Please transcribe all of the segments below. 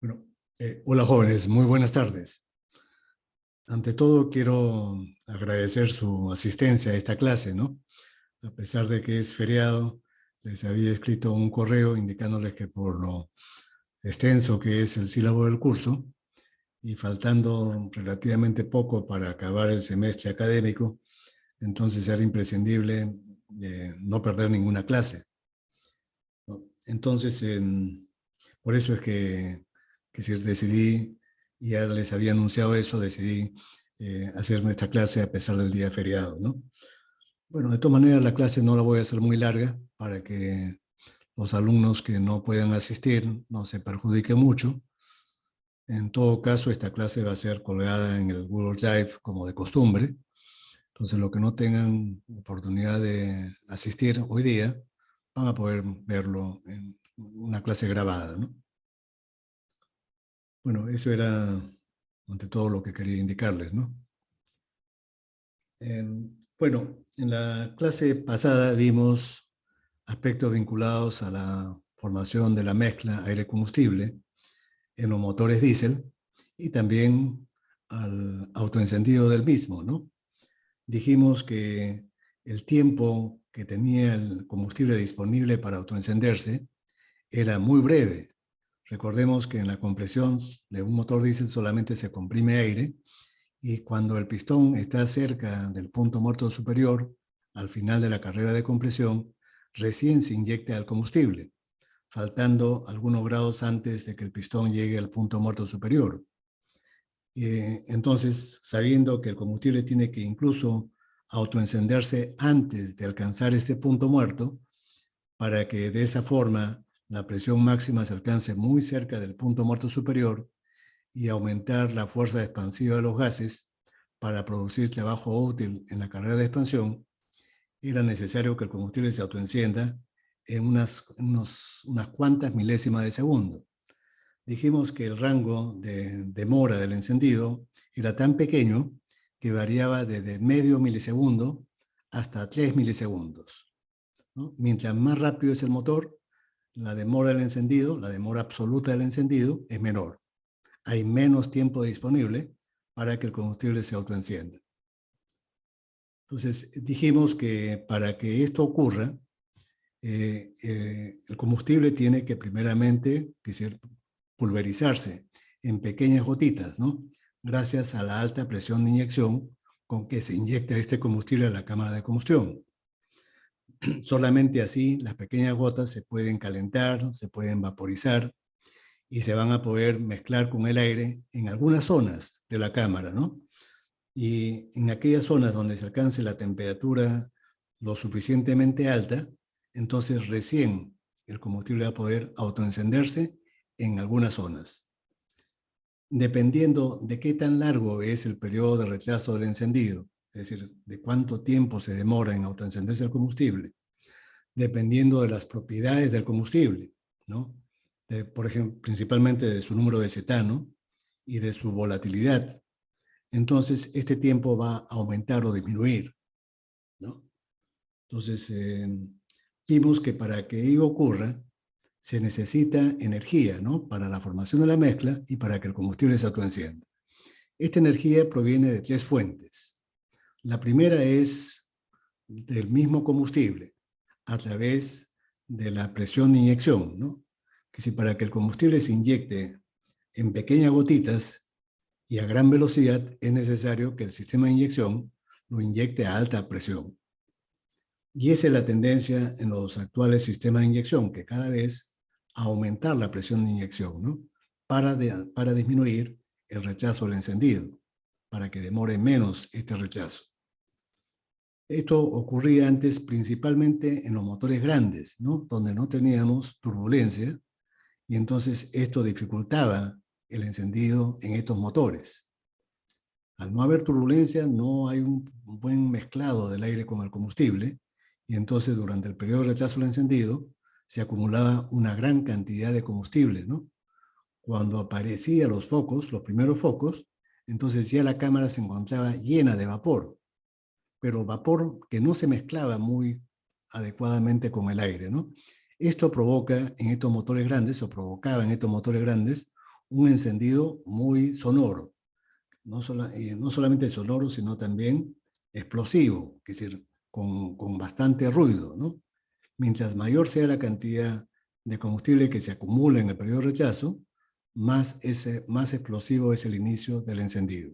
Bueno, hola jóvenes, muy buenas tardes. Ante todo quiero agradecer su asistencia a esta clase, ¿no? A pesar de que es feriado, les había escrito un correo indicándoles que por lo extenso que es el sílabo del curso y faltando relativamente poco para acabar el semestre académico, entonces era imprescindible no perder ninguna clase, ¿no? Entonces, por eso es que si decidí, ya les había anunciado eso, decidí hacerme esta clase a pesar del día feriado, ¿no? Bueno, de todas maneras la clase no la voy a hacer muy larga para que los alumnos que no puedan asistir no se perjudiquen mucho. En todo caso, esta clase va a ser colgada en el Google Drive como de costumbre. Entonces, los que no tengan oportunidad de asistir hoy día van a poder verlo en una clase grabada, ¿no? Bueno, eso era ante todo lo que quería indicarles, ¿no? Bueno, en la clase pasada vimos aspectos vinculados a la formación de la mezcla aire-combustible en los motores diésel y también al autoencendido del mismo, ¿no? Dijimos que el tiempo que tenía el combustible disponible para autoencenderse era muy breve. Recordemos que en la compresión de un motor diésel solamente se comprime aire y cuando el pistón está cerca del punto muerto superior, al final de la carrera de compresión, recién se inyecta el combustible, faltando algunos grados antes de que el pistón llegue al punto muerto superior. Entonces, sabiendo que el combustible tiene que incluso autoencenderse antes de alcanzar este punto muerto, para que de esa forma la presión máxima se alcance muy cerca del punto muerto superior y aumentar la fuerza expansiva de los gases para producir trabajo útil en la carrera de expansión, era necesario que el combustible se autoencienda en unas cuantas milésimas de segundo. Dijimos que el rango de demora del encendido era tan pequeño que variaba desde medio milisegundo hasta 3 milisegundos, ¿no? Mientras más rápido es el motor, la demora del encendido, la demora absoluta del encendido es menor. Hay menos tiempo disponible para que el combustible se autoencienda. Entonces, dijimos que para que esto ocurra, el combustible tiene que primeramente pulverizarse en pequeñas gotitas, ¿no? Gracias a la alta presión de inyección con que se inyecta este combustible a la cámara de combustión. Solamente así las pequeñas gotas se pueden calentar, se pueden vaporizar y se van a poder mezclar con el aire en algunas zonas de la cámara, ¿no? Y en aquellas zonas donde se alcance la temperatura lo suficientemente alta, entonces recién el combustible va a poder autoencenderse en algunas zonas. Dependiendo de qué tan largo es el periodo de retraso del encendido, es decir, de cuánto tiempo se demora en autoencenderse el combustible, dependiendo de las propiedades del combustible, ¿no? Por ejemplo, principalmente de su número de cetano y de su volatilidad. Entonces, este tiempo va a aumentar o disminuir, ¿no? Entonces, vimos que para que ello ocurra, se necesita energía, ¿no? Para la formación de la mezcla y para que el combustible se autoencienda. Esta energía proviene de tres fuentes. La primera es del mismo combustible, a través de la presión de inyección, ¿no? Que si para que el combustible se inyecte en pequeñas gotitas y a gran velocidad, es necesario que el sistema de inyección lo inyecte a alta presión. Y esa es la tendencia en los actuales sistemas de inyección, que cada vez aumentar la presión de inyección, ¿no? Para disminuir el rechazo al encendido, para que demore menos este rechazo. Esto ocurría antes principalmente en los motores grandes, ¿no? Donde no teníamos turbulencia, y entonces esto dificultaba el encendido en estos motores. Al no haber turbulencia, no hay un buen mezclado del aire con el combustible, y entonces durante el periodo de retraso del encendido se acumulaba una gran cantidad de combustible, ¿no? Cuando aparecían los focos, los primeros focos, entonces ya la cámara se encontraba llena de vapor, pero vapor que no se mezclaba muy adecuadamente con el aire, ¿no? Esto provoca en estos motores grandes, o provocaba en estos motores grandes, un encendido muy sonoro. No solamente sonoro, sino también explosivo, es decir, con bastante ruido, ¿no? Mientras mayor sea la cantidad de combustible que se acumula en el periodo de rechazo, más explosivo es el inicio del encendido.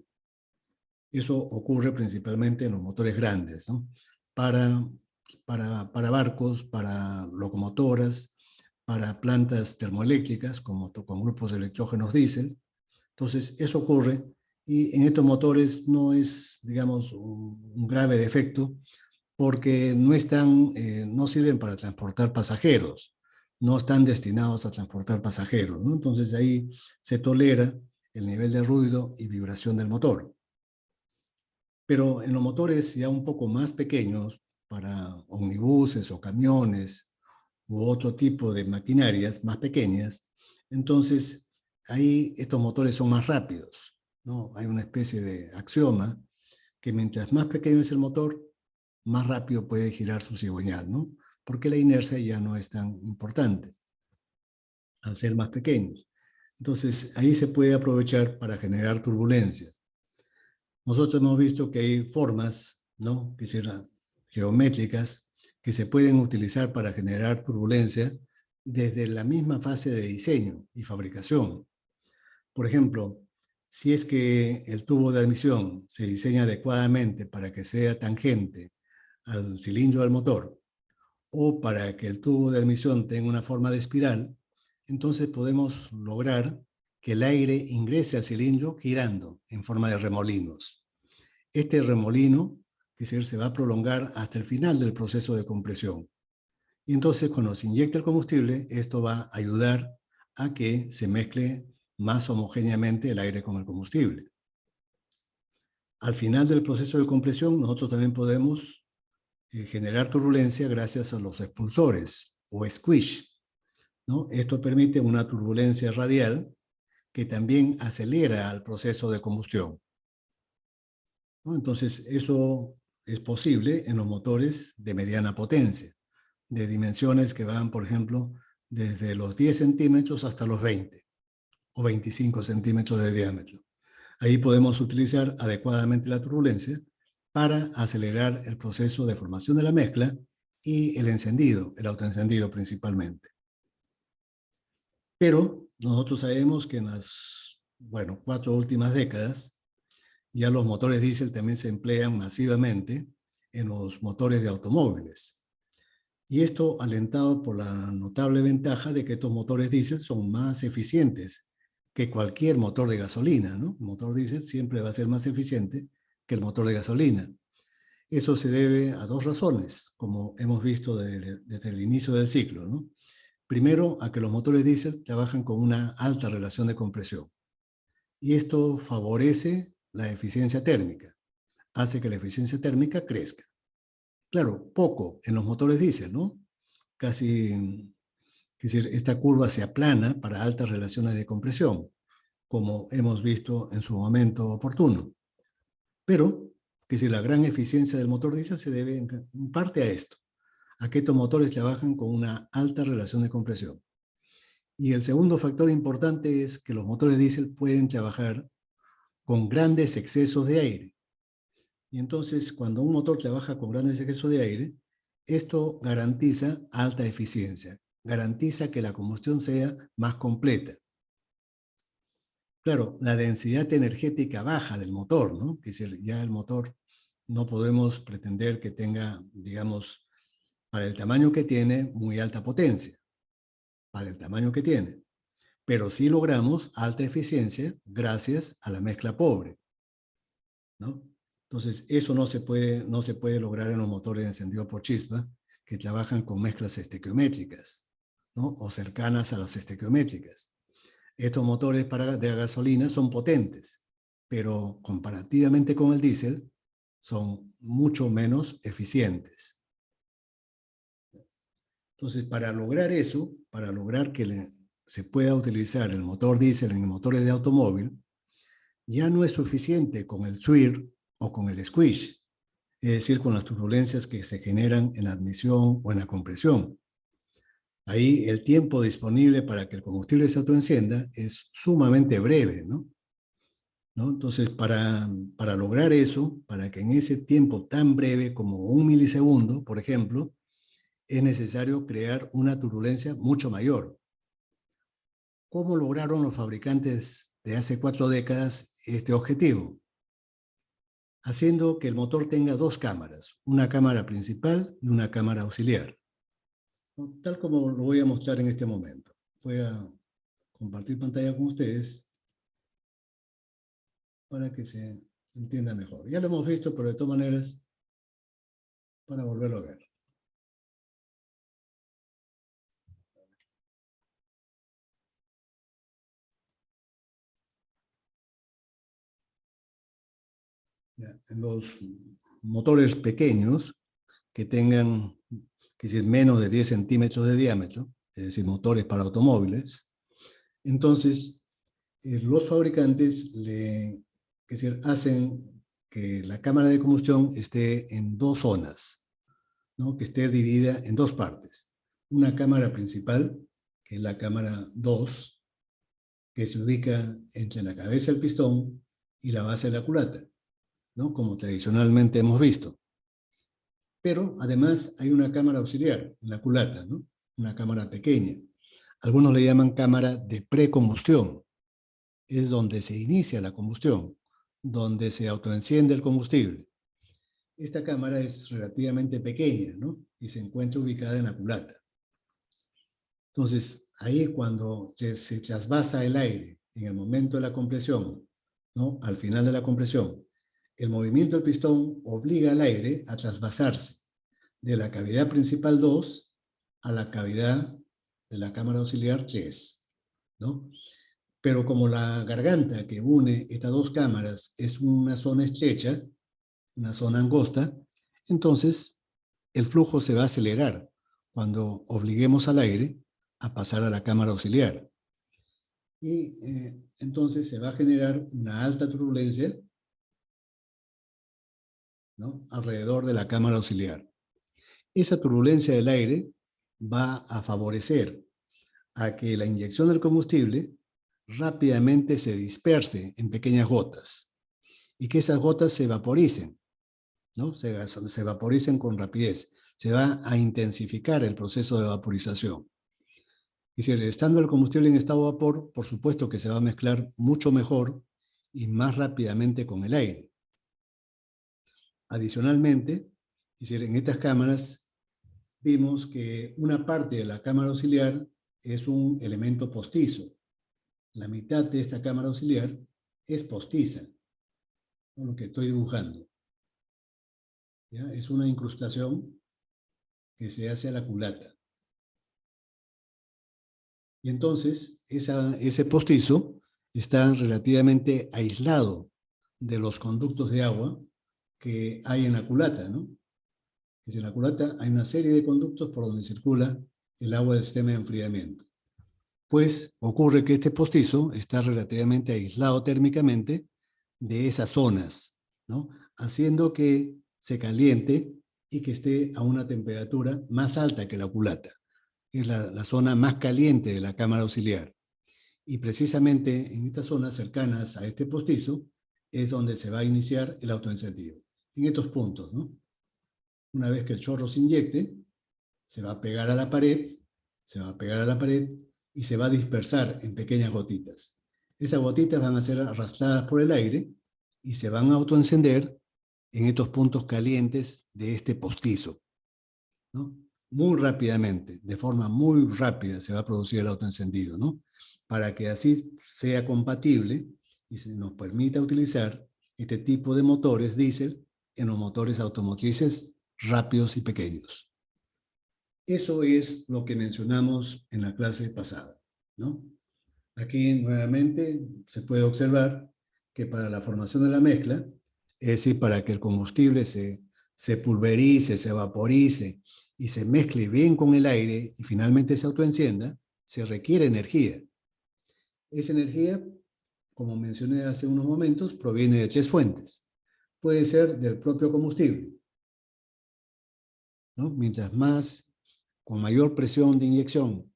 Eso ocurre principalmente en los motores grandes, ¿no? Para, para barcos, para locomotoras, para plantas termoeléctricas, como con grupos de electrógenos diésel. Entonces, eso ocurre y en estos motores no es, digamos, un grave defecto porque no sirven para transportar pasajeros, no están destinados a transportar pasajeros, ¿no? Entonces ahí se tolera el nivel de ruido y vibración del motor. Pero en los motores ya un poco más pequeños, para omnibuses o camiones u otro tipo de maquinarias más pequeñas, entonces ahí estos motores son más rápidos, ¿no? Hay una especie de axioma que mientras más pequeño es el motor, más rápido puede girar su cigüeñal, ¿no? Porque la inercia ya no es tan importante al ser más pequeños. Entonces, ahí se puede aprovechar para generar turbulencia. Nosotros hemos visto que hay formas, ¿no? Que serán geométricas, que se pueden utilizar para generar turbulencia desde la misma fase de diseño y fabricación. Por ejemplo, si es que el tubo de admisión se diseña adecuadamente para que sea tangente al cilindro del motor o para que el tubo de admisión tenga una forma de espiral, entonces podemos lograr que el aire ingrese al cilindro girando en forma de remolinos. Este remolino, que se va a prolongar hasta el final del proceso de compresión. Y entonces cuando se inyecta el combustible, esto va a ayudar a que se mezcle más homogéneamente el aire con el combustible. Al final del proceso de compresión, nosotros también podemos generar turbulencia gracias a los expulsores o squish, ¿no? Esto permite una turbulencia radial que también acelera el proceso de combustión, ¿no? Entonces, eso es posible en los motores de mediana potencia, de dimensiones que van, por ejemplo, desde los 10 centímetros hasta los 20 o 25 centímetros de diámetro. Ahí podemos utilizar adecuadamente la turbulencia para acelerar el proceso de formación de la mezcla y el encendido, el autoencendido principalmente. Pero nosotros sabemos que en las, 4 últimas décadas, ya los motores diésel también se emplean masivamente en los motores de automóviles. Y esto alentado por la notable ventaja de que estos motores diésel son más eficientes que cualquier motor de gasolina, ¿no? El motor diésel siempre va a ser más eficiente que el motor de gasolina. Eso se debe a 2 razones, como hemos visto desde el inicio del ciclo, ¿no? Primero, a que los motores diésel trabajan con una alta relación de compresión. Y esto favorece la eficiencia térmica, hace que la eficiencia térmica crezca. Claro, poco en los motores diésel, ¿no? Casi, es decir, esta curva se aplana para altas relaciones de compresión, como hemos visto en su momento oportuno. Pero, que si la gran eficiencia del motor diésel se debe en parte a esto, a que estos motores trabajan con una alta relación de compresión. Y el segundo factor importante es que los motores diésel pueden trabajar con grandes excesos de aire. Y entonces, cuando un motor trabaja con grandes excesos de aire, esto garantiza alta eficiencia, garantiza que la combustión sea más completa. Claro, la densidad energética baja del motor, ¿no? Que si ya el motor no podemos pretender que tenga, digamos, para el tamaño que tiene, muy alta potencia, para el tamaño que tiene. Pero sí logramos alta eficiencia gracias a la mezcla pobre, ¿no? Entonces, eso no se puede lograr en los motores de encendido por chispa que trabajan con mezclas estequiométricas, ¿no? O cercanas a las estequiométricas. Estos motores de gasolina son potentes, pero comparativamente con el diésel son mucho menos eficientes. Entonces, para lograr eso, para lograr que se pueda utilizar el motor diésel en motores de automóvil, ya no es suficiente con el swirl o con el squish, es decir, con las turbulencias que se generan en la admisión o en la compresión. Ahí el tiempo disponible para que el combustible se autoencienda es sumamente breve, ¿no? Entonces, para lograr eso, para que en ese tiempo tan breve como 1 milisegundo, por ejemplo, es necesario crear una turbulencia mucho mayor. ¿Cómo lograron los fabricantes de hace 4 décadas este objetivo? Haciendo que el motor tenga 2 cámaras, una cámara principal y una cámara auxiliar, ¿no? Tal como lo voy a mostrar en este momento. Voy a compartir pantalla con ustedes para que se entienda mejor. Ya lo hemos visto, pero de todas maneras, para volverlo a ver. Ya, en los motores pequeños que tengan, es decir, menos de 10 centímetros de diámetro, es decir, motores para automóviles, entonces los fabricantes es decir, hacen que la cámara de combustión esté en 2 zonas, ¿no? Que esté dividida en 2 partes. Una cámara principal, que es la cámara 2, que se ubica entre la cabeza del pistón y la base de la culata, ¿no? Como tradicionalmente hemos visto. Pero además hay una cámara auxiliar en la culata, ¿no? Una cámara pequeña. Algunos le llaman cámara de precombustión. Es donde se inicia la combustión, donde se autoenciende el combustible. Esta cámara es relativamente pequeña, ¿no? Y se encuentra ubicada en la culata. Entonces, ahí cuando se trasvasa el aire en el momento de la compresión, ¿no? Al final de la compresión, el movimiento del pistón obliga al aire a trasvasarse de la cavidad principal 2 a la cavidad de la cámara auxiliar 3, ¿no? Pero como la garganta que une estas 2 cámaras es una zona estrecha, una zona angosta, entonces el flujo se va a acelerar cuando obliguemos al aire a pasar a la cámara auxiliar. Y entonces se va a generar una alta turbulencia, ¿no? Alrededor de la cámara auxiliar. Esa turbulencia del aire va a favorecer a que la inyección del combustible rápidamente se disperse en pequeñas gotas y que esas gotas se vaporicen, ¿no? Se vaporicen con rapidez. Se va a intensificar el proceso de vaporización. Es decir, estando el combustible en estado de vapor, por supuesto que se va a mezclar mucho mejor y más rápidamente con el aire. Adicionalmente, es decir, en estas cámaras vimos que una parte de la cámara auxiliar es un elemento postizo. La mitad de esta cámara auxiliar es postiza, ¿no? Lo que estoy dibujando. ¿Ya? Es una incrustación que se hace a la culata. Y entonces ese postizo está relativamente aislado de los conductos de agua que hay en la culata, ¿no? En la culata hay una serie de conductos por donde circula el agua del sistema de enfriamiento. Pues ocurre que este postizo está relativamente aislado térmicamente de esas zonas, ¿no? Haciendo que se caliente y que esté a una temperatura más alta que la culata. Es la zona más caliente de la cámara auxiliar. Y precisamente en estas zonas cercanas a este postizo es donde se va a iniciar el autoencendido. En estos puntos, ¿no? Una vez que el chorro se inyecte, se va a pegar a la pared, se va a pegar a la pared y se va a dispersar en pequeñas gotitas. Esas gotitas van a ser arrastradas por el aire y se van a autoencender en estos puntos calientes de este postizo, ¿no? Muy rápidamente, de forma muy rápida se va a producir el autoencendido, ¿no? Para que así sea compatible y se nos permita utilizar este tipo de motores diésel en los motores automotrices rápidos y pequeños. Eso es lo que mencionamos en la clase pasada, ¿no? Aquí nuevamente se puede observar que para la formación de la mezcla, es decir, para que el combustible se pulverice, se vaporice y se mezcle bien con el aire y finalmente se autoencienda, se requiere energía. Esa energía, como mencioné hace unos momentos, proviene de 3 fuentes. Puede ser del propio combustible, ¿no? Mientras más con mayor presión de inyección,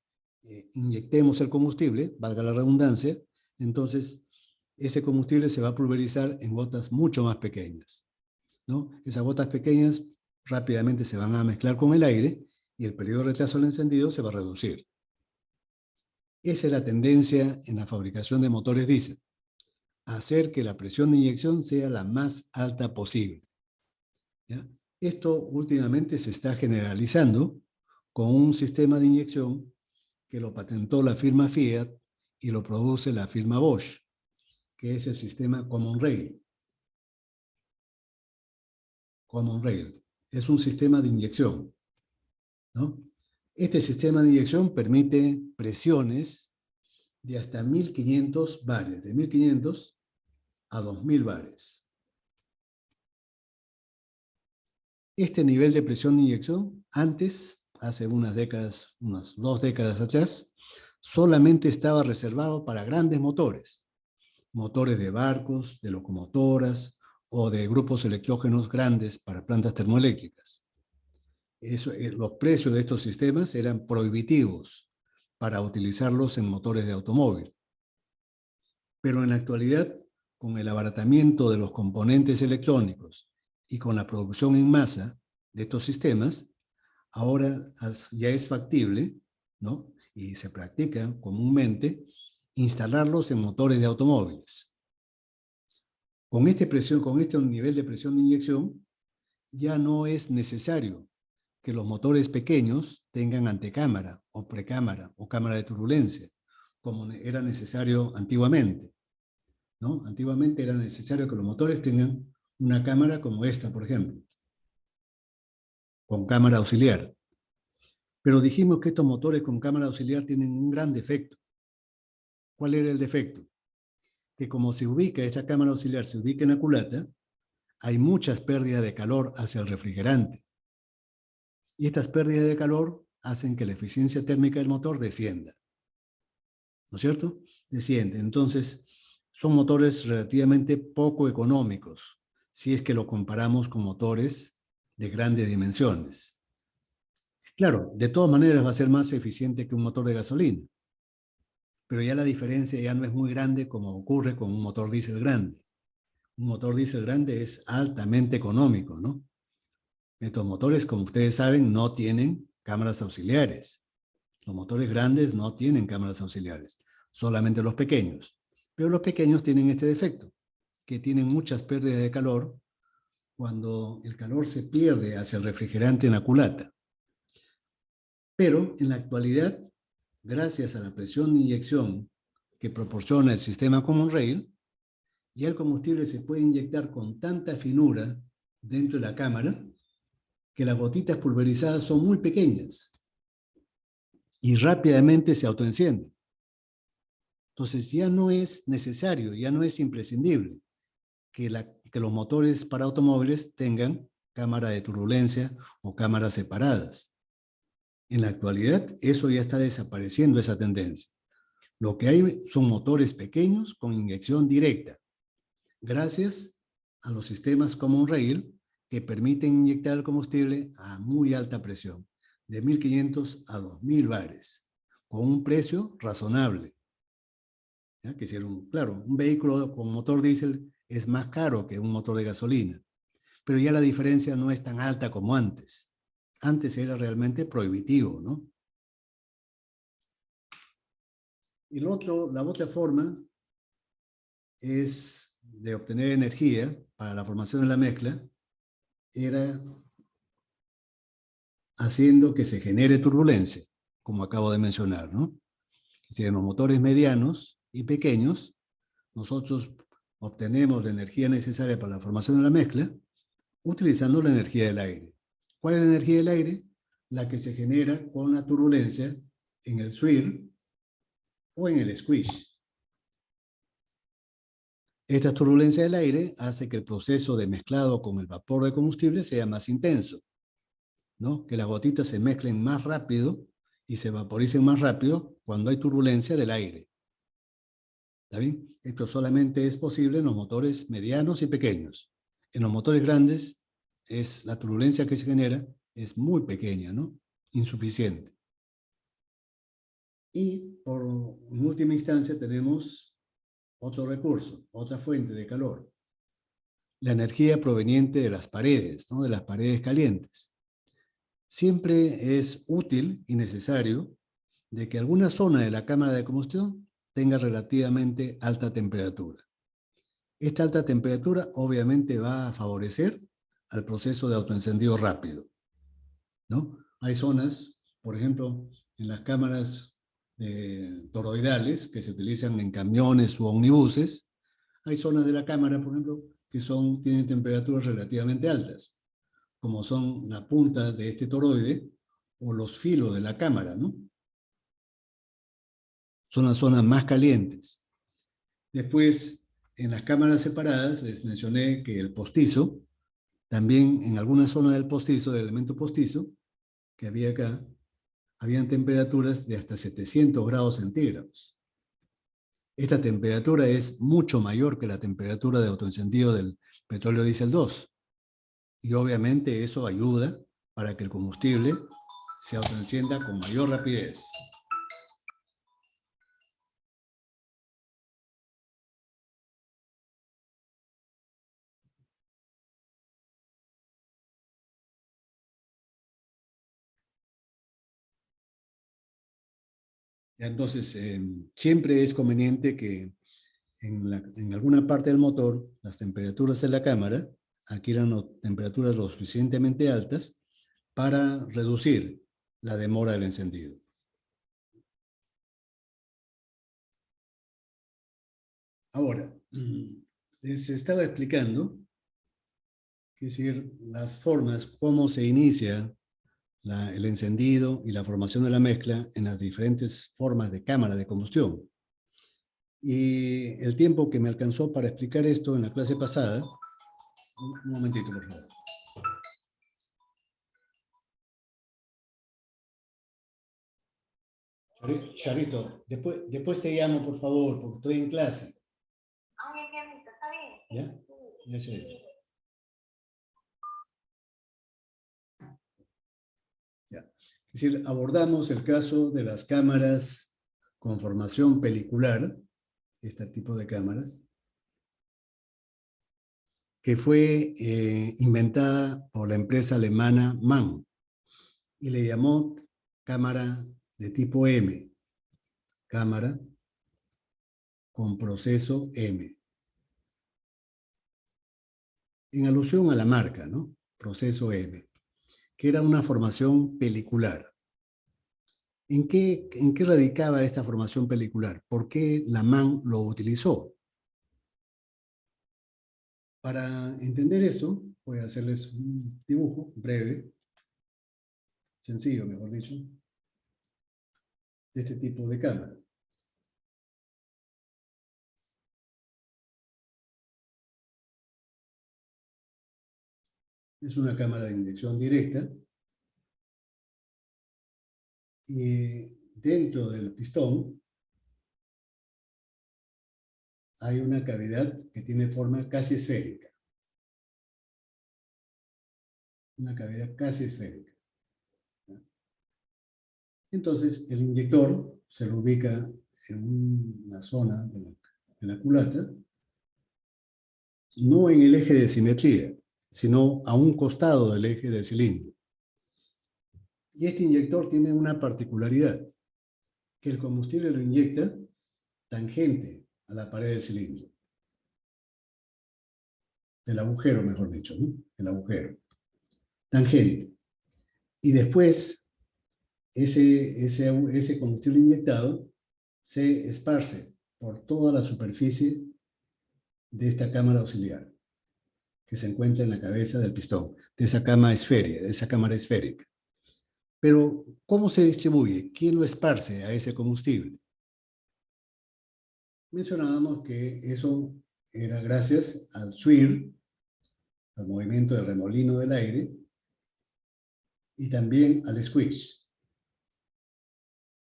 inyectemos el combustible, valga la redundancia, entonces ese combustible se va a pulverizar en gotas mucho más pequeñas, ¿no? Esas gotas pequeñas rápidamente se van a mezclar con el aire y el periodo de retraso del encendido se va a reducir. Esa es la tendencia en la fabricación de motores diésel, hacer que la presión de inyección sea la más alta posible, ¿ya? Esto últimamente se está generalizando con un sistema de inyección que lo patentó la firma Fiat y lo produce la firma Bosch, que es el sistema Common Rail. Common Rail es un sistema de inyección, ¿no? Este sistema de inyección permite presiones de hasta 1500 bares, de 1500 a 2000 bares. Este nivel de presión de inyección, antes, hace unas décadas, unas 2 décadas atrás, solamente estaba reservado para grandes motores, motores de barcos, de locomotoras o de grupos electrógenos grandes para plantas termoeléctricas. Los precios de estos sistemas eran prohibitivos para utilizarlos en motores de automóvil. Pero en la actualidad, con el abaratamiento de los componentes electrónicos y con la producción en masa de estos sistemas, ahora ya es factible, ¿no? Y se practica comúnmente instalarlos en motores de automóviles. Con este nivel de presión de inyección, ya no es necesario que los motores pequeños tengan antecámara o precámara o cámara de turbulencia, como era necesario antiguamente, ¿no? Antiguamente era necesario que los motores tengan una cámara como esta, por ejemplo, con cámara auxiliar. Pero dijimos que estos motores con cámara auxiliar tienen un gran defecto. ¿Cuál era el defecto? Que como esta cámara auxiliar se ubica en la culata, hay muchas pérdidas de calor hacia el refrigerante. Y estas pérdidas de calor hacen que la eficiencia térmica del motor descienda. ¿No es cierto? Desciende. Entonces, son motores relativamente poco económicos, si es que lo comparamos con motores de grandes dimensiones. Claro, de todas maneras va a ser más eficiente que un motor de gasolina, pero ya la diferencia ya no es muy grande como ocurre con un motor diésel grande. Un motor diésel grande es altamente económico, ¿no? Estos motores, como ustedes saben, no tienen cámaras auxiliares. Los motores grandes no tienen cámaras auxiliares, solamente los pequeños. Pero los pequeños tienen este defecto, que tienen muchas pérdidas de calor cuando el calor se pierde hacia el refrigerante en la culata. Pero en la actualidad, gracias a la presión de inyección que proporciona el sistema Common Rail, ya el combustible se puede inyectar con tanta finura dentro de la cámara que las gotitas pulverizadas son muy pequeñas y rápidamente se autoencienden. Entonces ya no es necesario, ya no es imprescindible que los motores para automóviles tengan cámara de turbulencia o cámaras separadas. En la actualidad eso ya está desapareciendo, esa tendencia. Lo que hay son motores pequeños con inyección directa, gracias a los sistemas Common Rail que permiten inyectar el combustible a muy alta presión, de 1500 a 2000 bares, con un precio razonable. ¿Ya? Que claro, un vehículo con motor diésel es más caro que un motor de gasolina, pero ya la diferencia no es tan alta como antes. Antes era realmente prohibitivo, ¿no? Y la otra forma es de obtener energía para la formación de la mezcla, era haciendo que se genere turbulencia, como acabo de mencionar, ¿no? Si en los motores medianos y pequeños, nosotros obtenemos la energía necesaria para la formación de la mezcla utilizando la energía del aire. ¿Cuál es la energía del aire? La que se genera con la turbulencia en el swirl o en el squish. Esta turbulencia del aire hace que el proceso de mezclado con el vapor de combustible sea más intenso, ¿no? Que las gotitas se mezclen más rápido y se vaporicen más rápido cuando hay turbulencia del aire. ¿Está bien? Esto solamente es posible en los motores medianos y pequeños. En los motores grandes, la turbulencia que se genera es muy pequeña, ¿no? insuficiente. Y en última instancia tenemos otro recurso, otra fuente de calor. La energía proveniente de las paredes, ¿no? De las paredes calientes. Siempre es útil y necesario de que alguna zona de la cámara de combustión tenga relativamente alta temperatura. Esta alta temperatura obviamente va a favorecer al proceso de autoencendido rápido, ¿no? Hay zonas, por ejemplo, en las cámaras toroidales que se utilizan en camiones u omnibuses, hay zonas de la cámara, por ejemplo, que tienen temperaturas relativamente altas, como son la punta de este toroide o los filos de la cámara, ¿no? Son las zonas más calientes. Después, en las cámaras separadas, les mencioné que el postizo, también en alguna zona del postizo, del elemento postizo, que había acá, habían temperaturas de hasta 700 grados centígrados. Esta temperatura es mucho mayor que la temperatura de autoencendido del petróleo diésel 2. Y obviamente eso ayuda para que el combustible se autoencienda con mayor rapidez. Entonces, siempre es conveniente que en alguna parte del motor, las temperaturas de la cámara adquieran temperaturas lo suficientemente altas para reducir la demora del encendido. Ahora, les estaba explicando, es decir, las formas, cómo se inicia el encendido y la formación de la mezcla en las diferentes formas de cámara de combustión. Y el tiempo que me alcanzó para explicar esto en la clase pasada, un momentito, por favor. Charito, después te llamo, por favor, porque estoy en clase. Ya, está bien. ¿Ya? Ya, Charito. Ya. Es decir, abordamos el caso de las cámaras con formación pelicular, este tipo de cámaras, que fue inventada por la empresa alemana Mann y le llamó cámara de tipo M, cámara con proceso M, en alusión a la marca, ¿no? Proceso M, que era una formación pelicular. ¿En qué radicaba esta formación pelicular? ¿Por qué la Mann lo utilizó? Para entender esto, voy a hacerles un dibujo breve, sencillo, mejor dicho, de este tipo de cámara. Es una cámara de inyección directa y dentro del pistón hay una cavidad que tiene forma casi esférica. Una cavidad casi esférica. Entonces, el inyector se lo ubica en una zona de la culata, no en el eje de simetría, sino a un costado del eje del cilindro. Y este inyector tiene una particularidad, que el combustible lo inyecta tangente a la pared del cilindro. Del agujero, mejor dicho, ¿no? El agujero. Tangente. Y después, ese combustible inyectado se esparce por toda la superficie de esta cámara auxiliar, que se encuentra en la cabeza del pistón, de esa cámara esférica. Pero, ¿cómo se distribuye? ¿Quién lo esparce a ese combustible? Mencionábamos que eso era gracias al swirl, al movimiento del remolino del aire, y también al squish.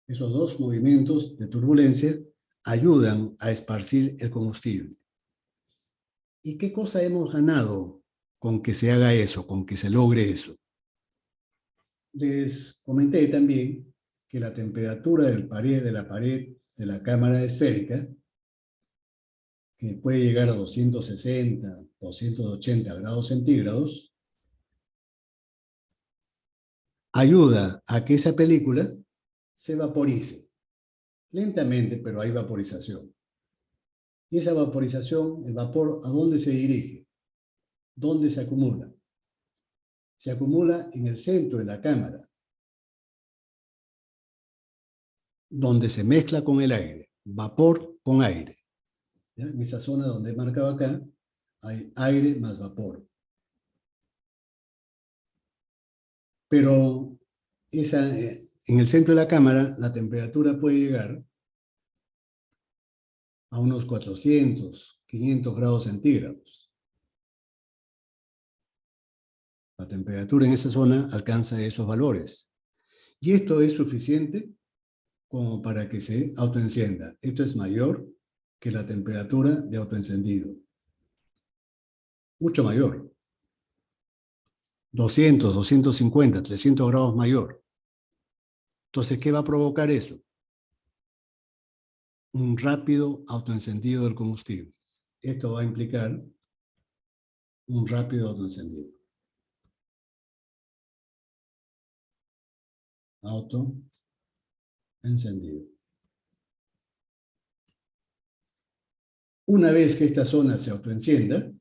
Esos dos movimientos de turbulencia ayudan a esparcir el combustible. ¿Y qué cosa hemos ganado con que se haga eso, con que se logre eso? Les comenté también que la temperatura de la pared de la cámara esférica, que puede llegar a 260, 280 grados centígrados, ayuda a que esa película se vaporice. Lentamente, pero hay vaporización. Y esa vaporización, el vapor, ¿a dónde se dirige? ¿Dónde se acumula? Se acumula en el centro de la cámara, donde se mezcla con el aire, vapor con aire. ¿Ya? En esa zona donde he marcado acá, hay aire más vapor. Pero en el centro de la cámara, la temperatura puede llegar a unos 400, 500 grados centígrados. La temperatura en esa zona alcanza esos valores. Y esto es suficiente como para que se autoencienda. Esto es mayor que la temperatura de autoencendido. Mucho mayor. 200, 250, 300 grados mayor. Entonces, ¿qué va a provocar eso? Un rápido autoencendido del combustible. Esto va a implicar un rápido autoencendido. Autoencendido. Una vez que esta zona se autoencienda,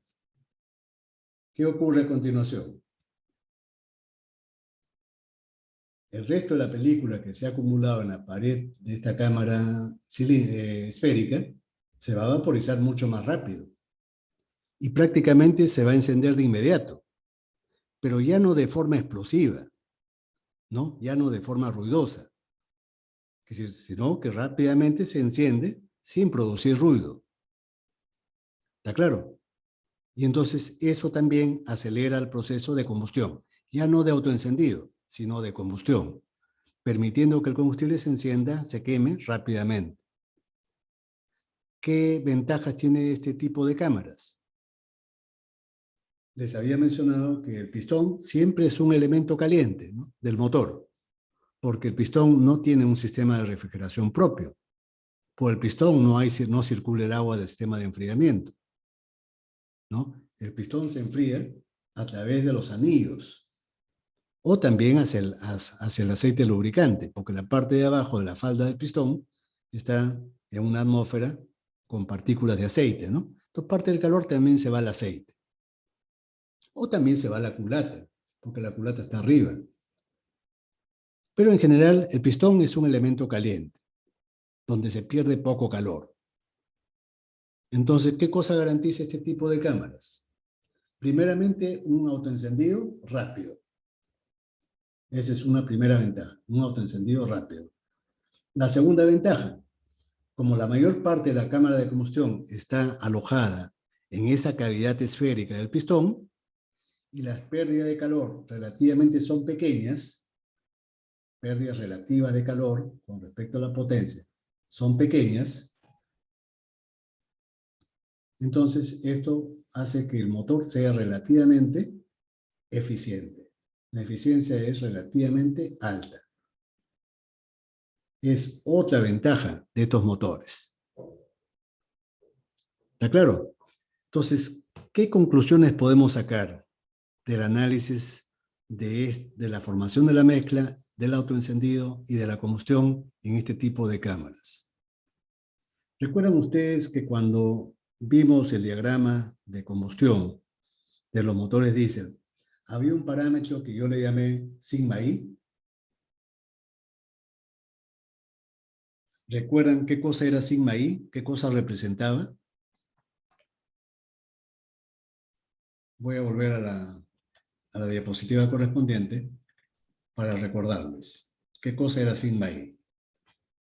¿qué ocurre a continuación? El resto de la película que se ha acumulado en la pared de esta cámara esférica se va a vaporizar mucho más rápido. Y prácticamente se va a encender de inmediato, pero ya no de forma explosiva, ¿no? Ya no de forma ruidosa, sino que rápidamente se enciende sin producir ruido. ¿Está claro? Y entonces eso también acelera el proceso de combustión, ya no de autoencendido, sino de combustión, permitiendo que el combustible se encienda, se queme rápidamente. ¿Qué ventajas tiene este tipo de cámaras? Les había mencionado que el pistón siempre es un elemento caliente, ¿no?, del motor, porque el pistón no tiene un sistema de refrigeración propio. Por el pistón no circula el agua del sistema de enfriamiento, ¿no? El pistón se enfría a través de los anillos, o también hacia el aceite lubricante, porque la parte de abajo de la falda del pistón está en una atmósfera con partículas de aceite, ¿no? Entonces parte del calor también se va al aceite. O también se va a la culata, porque la culata está arriba. Pero en general el pistón es un elemento caliente, donde se pierde poco calor. Entonces, ¿qué cosa garantiza este tipo de cámaras? Primeramente, un autoencendido rápido. Esa es una primera ventaja, un autoencendido rápido. La segunda ventaja, como la mayor parte de la cámara de combustión está alojada en esa cavidad esférica del pistón, y las pérdidas de calor relativamente son pequeñas, pérdidas relativas de calor con respecto a la potencia son pequeñas, entonces esto hace que el motor sea relativamente eficiente. La eficiencia es relativamente alta. Es otra ventaja de estos motores. ¿Está claro? Entonces, ¿qué conclusiones podemos sacar del análisis de la formación de la mezcla, del autoencendido y de la combustión en este tipo de cámaras? ¿Recuerdan ustedes que cuando vimos el diagrama de combustión de los motores diésel, había un parámetro que yo le llamé sigma I? ¿Recuerdan qué cosa era sigma I? ¿Qué cosa representaba? Voy a volver a la diapositiva correspondiente para recordarles qué cosa era sigma I.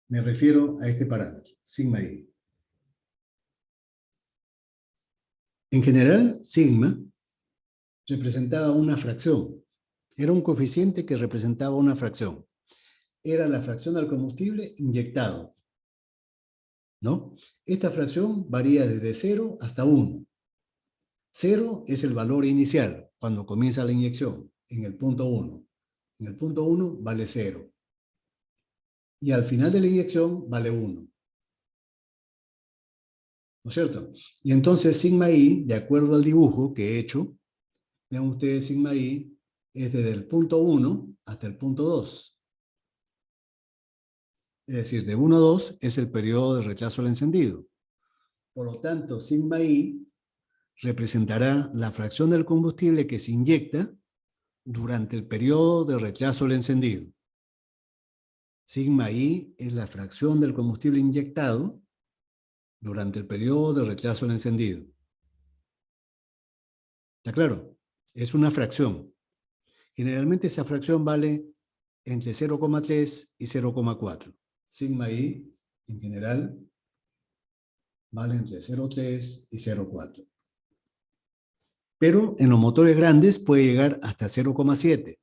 Me refiero a este parámetro, sigma I. En general, sigma representaba una fracción. Era un coeficiente que representaba una fracción. Era la fracción al combustible inyectado, ¿no? Esta fracción varía desde 0 hasta 1. 0 es el valor inicial, cuando comienza la inyección, en el punto 1. En el punto 1 vale 0. Y al final de la inyección vale 1. ¿No es cierto? Y entonces sigma i, de acuerdo al dibujo que he hecho, vean ustedes, sigma i es desde el punto 1 hasta el punto 2. Es decir, de 1 a 2 es el periodo de rechazo al encendido. Por lo tanto, sigma i representará la fracción del combustible que se inyecta durante el periodo de rechazo al encendido. Sigma i es la fracción del combustible inyectado durante el periodo de rechazo al encendido. ¿Está claro? Es una fracción. Generalmente esa fracción vale entre 0,3 y 0,4. Sigma i, en general, vale entre 0,3 y 0,4. Pero en los motores grandes puede llegar hasta 0,7.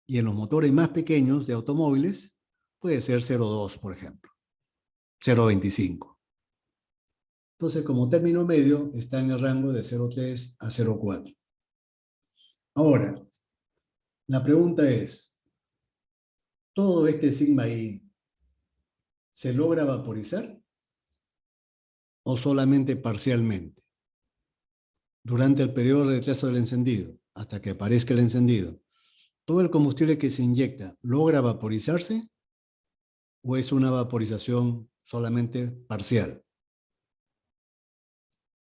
Y en los motores más pequeños de automóviles puede ser 0,2, por ejemplo. 0,25. Entonces, como término medio, está en el rango de 0,3 a 0,4. Ahora, la pregunta es, ¿todo este sigma i se logra vaporizar o solamente parcialmente? Durante el periodo de rechazo del encendido, hasta que aparezca el encendido, ¿todo el combustible que se inyecta logra vaporizarse o es una vaporización solamente parcial?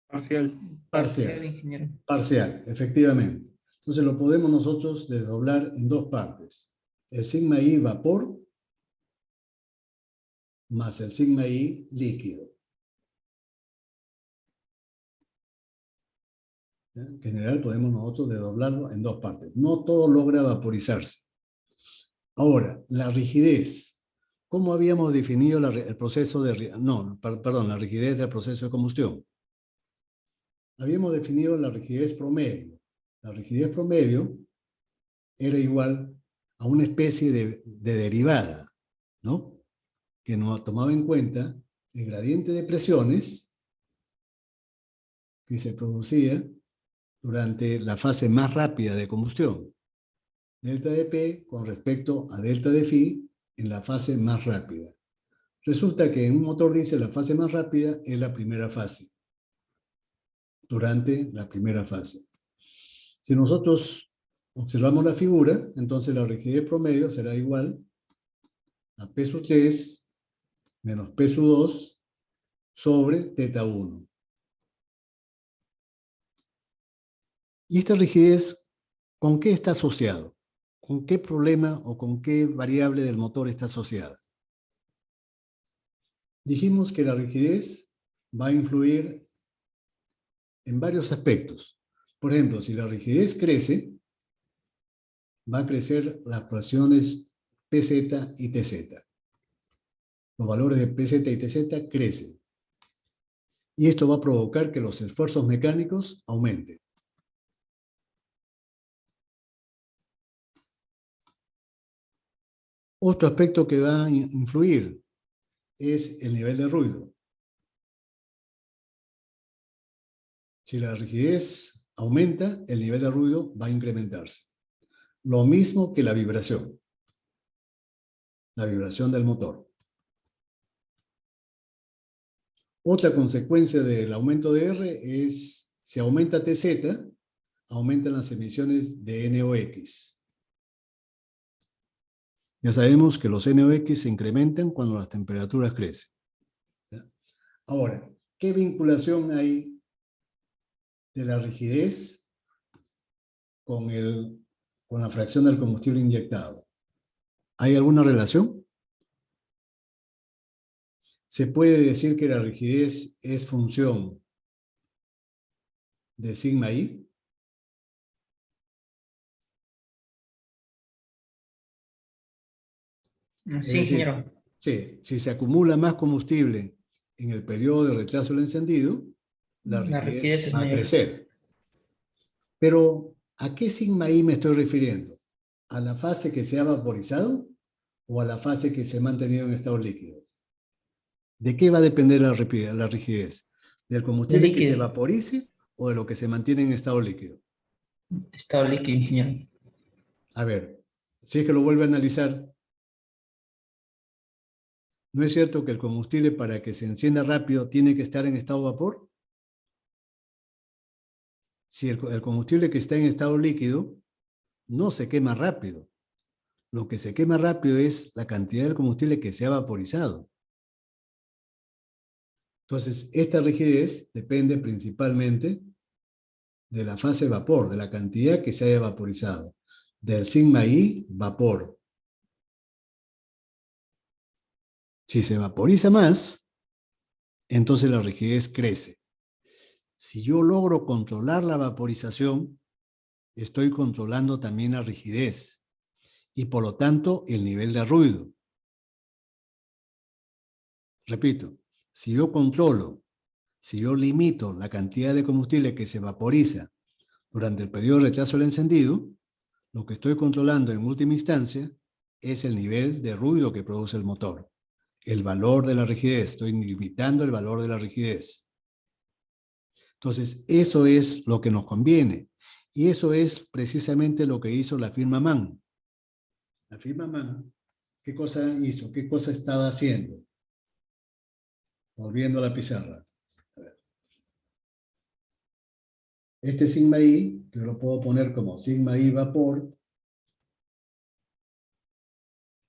Parcial. Parcial, ingeniero. parcial, efectivamente. Entonces lo podemos nosotros desdoblar en dos partes. El sigma i vapor más el sigma i líquido. En general podemos nosotros desdoblarlo en dos partes. No todo logra vaporizarse. Ahora, la rigidez. ¿Cómo habíamos definido el proceso de... No, perdón, la rigidez del proceso de combustión? Habíamos definido la rigidez promedio. La rigidez promedio era igual a una especie de derivada, ¿no? Que no tomaba en cuenta el gradiente de presiones que se producía durante la fase más rápida de combustión. Delta de P con respecto a delta de phi en la fase más rápida. Resulta que en un motor diésel la fase más rápida es la primera fase. Durante la primera fase. Si nosotros observamos la figura, entonces la rigidez promedio será igual a P sub 3 menos P sub 2 sobre teta 1. ¿Y esta rigidez con qué está asociado? ¿Con qué problema o con qué variable del motor está asociada? Dijimos que la rigidez va a influir en varios aspectos. Por ejemplo, si la rigidez crece, va a crecer las presiones PZ y TZ. Los valores de PZ y TZ crecen. Y esto va a provocar que los esfuerzos mecánicos aumenten. Otro aspecto que va a influir es el nivel de ruido. Si la rigidez aumenta, el nivel de ruido va a incrementarse. Lo mismo que la vibración del motor. Otra consecuencia del aumento de R es, si aumenta TZ, aumentan las emisiones de NOx. Ya sabemos que los NOx se incrementan cuando las temperaturas crecen. ¿Ya? Ahora, ¿qué vinculación hay de la rigidez con la fracción del combustible inyectado? ¿Hay alguna relación? ¿Se puede decir que la rigidez es función de sigma i? Sí, ingeniero. Sí, si se acumula más combustible en el periodo de rechazo al encendido, la rigidez va a crecer. Pero, ¿a qué sigma i me estoy refiriendo? ¿A la fase que se ha vaporizado o a la fase que se ha mantenido en estado líquido? ¿De qué va a depender la rigidez? ¿Del combustible que se vaporice o de lo que se mantiene en estado líquido? Estado líquido, ingeniero. A ver, si es que lo vuelve a analizar, ¿no es cierto que el combustible para que se encienda rápido tiene que estar en estado vapor? Si el combustible que está en estado líquido no se quema rápido. Lo que se quema rápido es la cantidad del combustible que se ha vaporizado. Entonces, esta rigidez depende principalmente de la fase vapor, de la cantidad que se haya vaporizado, del sigma I, vapor. Si se vaporiza más, entonces la rigidez crece. Si yo logro controlar la vaporización, estoy controlando también la rigidez y por lo tanto el nivel de ruido. Repito, si yo controlo, si yo limito la cantidad de combustible que se vaporiza durante el periodo de retraso del encendido, lo que estoy controlando en última instancia es el nivel de ruido que produce el motor. El valor de la rigidez, estoy limitando el valor de la rigidez. Entonces, eso es lo que nos conviene. Y eso es precisamente lo que hizo la firma MAN. La firma MAN, ¿qué cosa hizo? ¿Qué cosa estaba haciendo? Volviendo a la pizarra. A ver. Este sigma I, yo lo puedo poner como sigma I vapor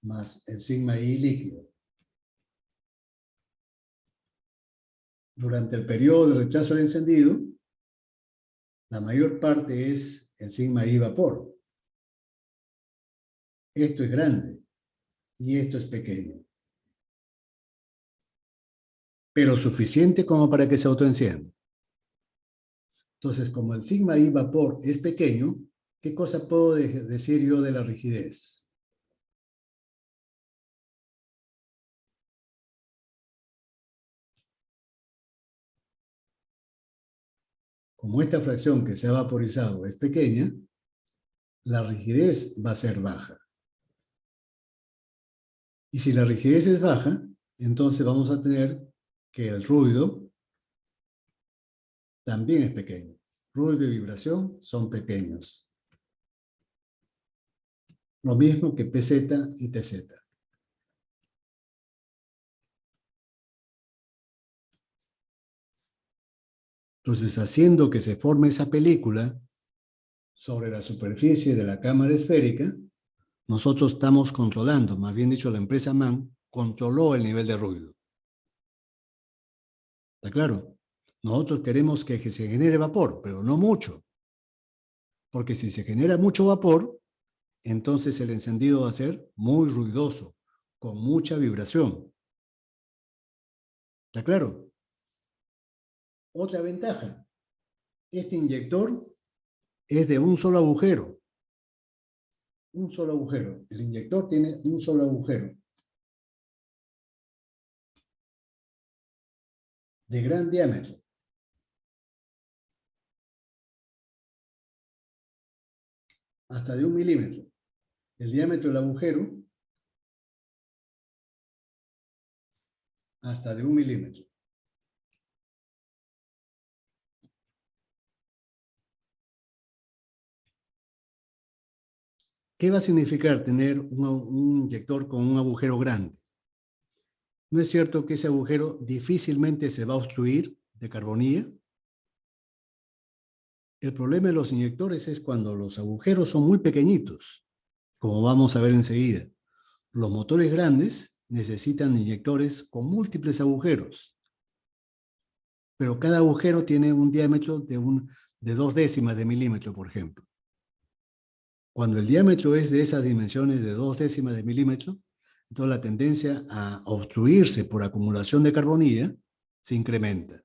más el sigma I líquido. Durante el periodo de rechazo al encendido, la mayor parte es el sigma I vapor. Esto es grande y esto es pequeño. Pero suficiente como para que se autoencienda. Entonces, como el sigma I vapor es pequeño, ¿qué cosa puedo decir yo de la rigidez? Como esta fracción que se ha vaporizado es pequeña, la rigidez va a ser baja. Y si la rigidez es baja, entonces vamos a tener que el ruido también es pequeño. Ruido y vibración son pequeños. Lo mismo que PZ y TZ. Entonces, haciendo que se forme esa película sobre la superficie de la cámara esférica, nosotros estamos controlando, más bien dicho, la empresa MAN controló el nivel de ruido. ¿Está claro? Nosotros queremos que se genere vapor, pero no mucho. Porque si se genera mucho vapor, entonces el encendido va a ser muy ruidoso, con mucha vibración. ¿Está claro? Otra ventaja. Este inyector es de un solo agujero. Un solo agujero. El inyector tiene un solo agujero. De gran diámetro. Hasta de 1 milímetro. El diámetro del agujero hasta de 1 milímetro. ¿Qué va a significar tener un inyector con un agujero grande? ¿No es cierto que ese agujero difícilmente se va a obstruir de carbonilla? El problema de los inyectores es cuando los agujeros son muy pequeñitos, como vamos a ver enseguida. Los motores grandes necesitan inyectores con múltiples agujeros, pero cada agujero tiene un diámetro de 2/10 de milímetro, por ejemplo. Cuando el diámetro es de esas dimensiones de 2/10 de milímetro, entonces la tendencia a obstruirse por acumulación de carbonilla se incrementa.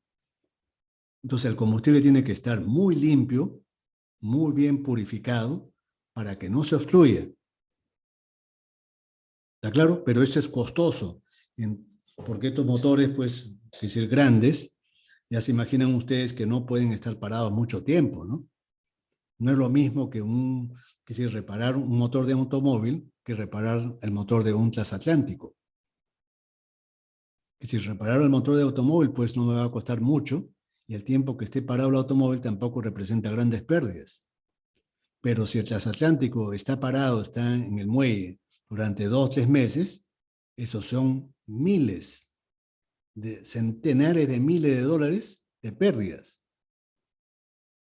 Entonces el combustible tiene que estar muy limpio, muy bien purificado, para que no se obstruya. ¿Está claro? Pero eso es costoso, porque estos motores, pues, es decir, grandes, ya se imaginan ustedes que no pueden estar parados mucho tiempo, ¿no? No es lo mismo que reparar un motor de automóvil que reparar el motor de un transatlántico. Es decir, reparar el motor de automóvil, pues no me va a costar mucho, y el tiempo que esté parado el automóvil tampoco representa grandes pérdidas. Pero si el transatlántico está parado, está en el muelle durante 2 o 3 meses, esos son miles, de centenares de miles de dólares de pérdidas.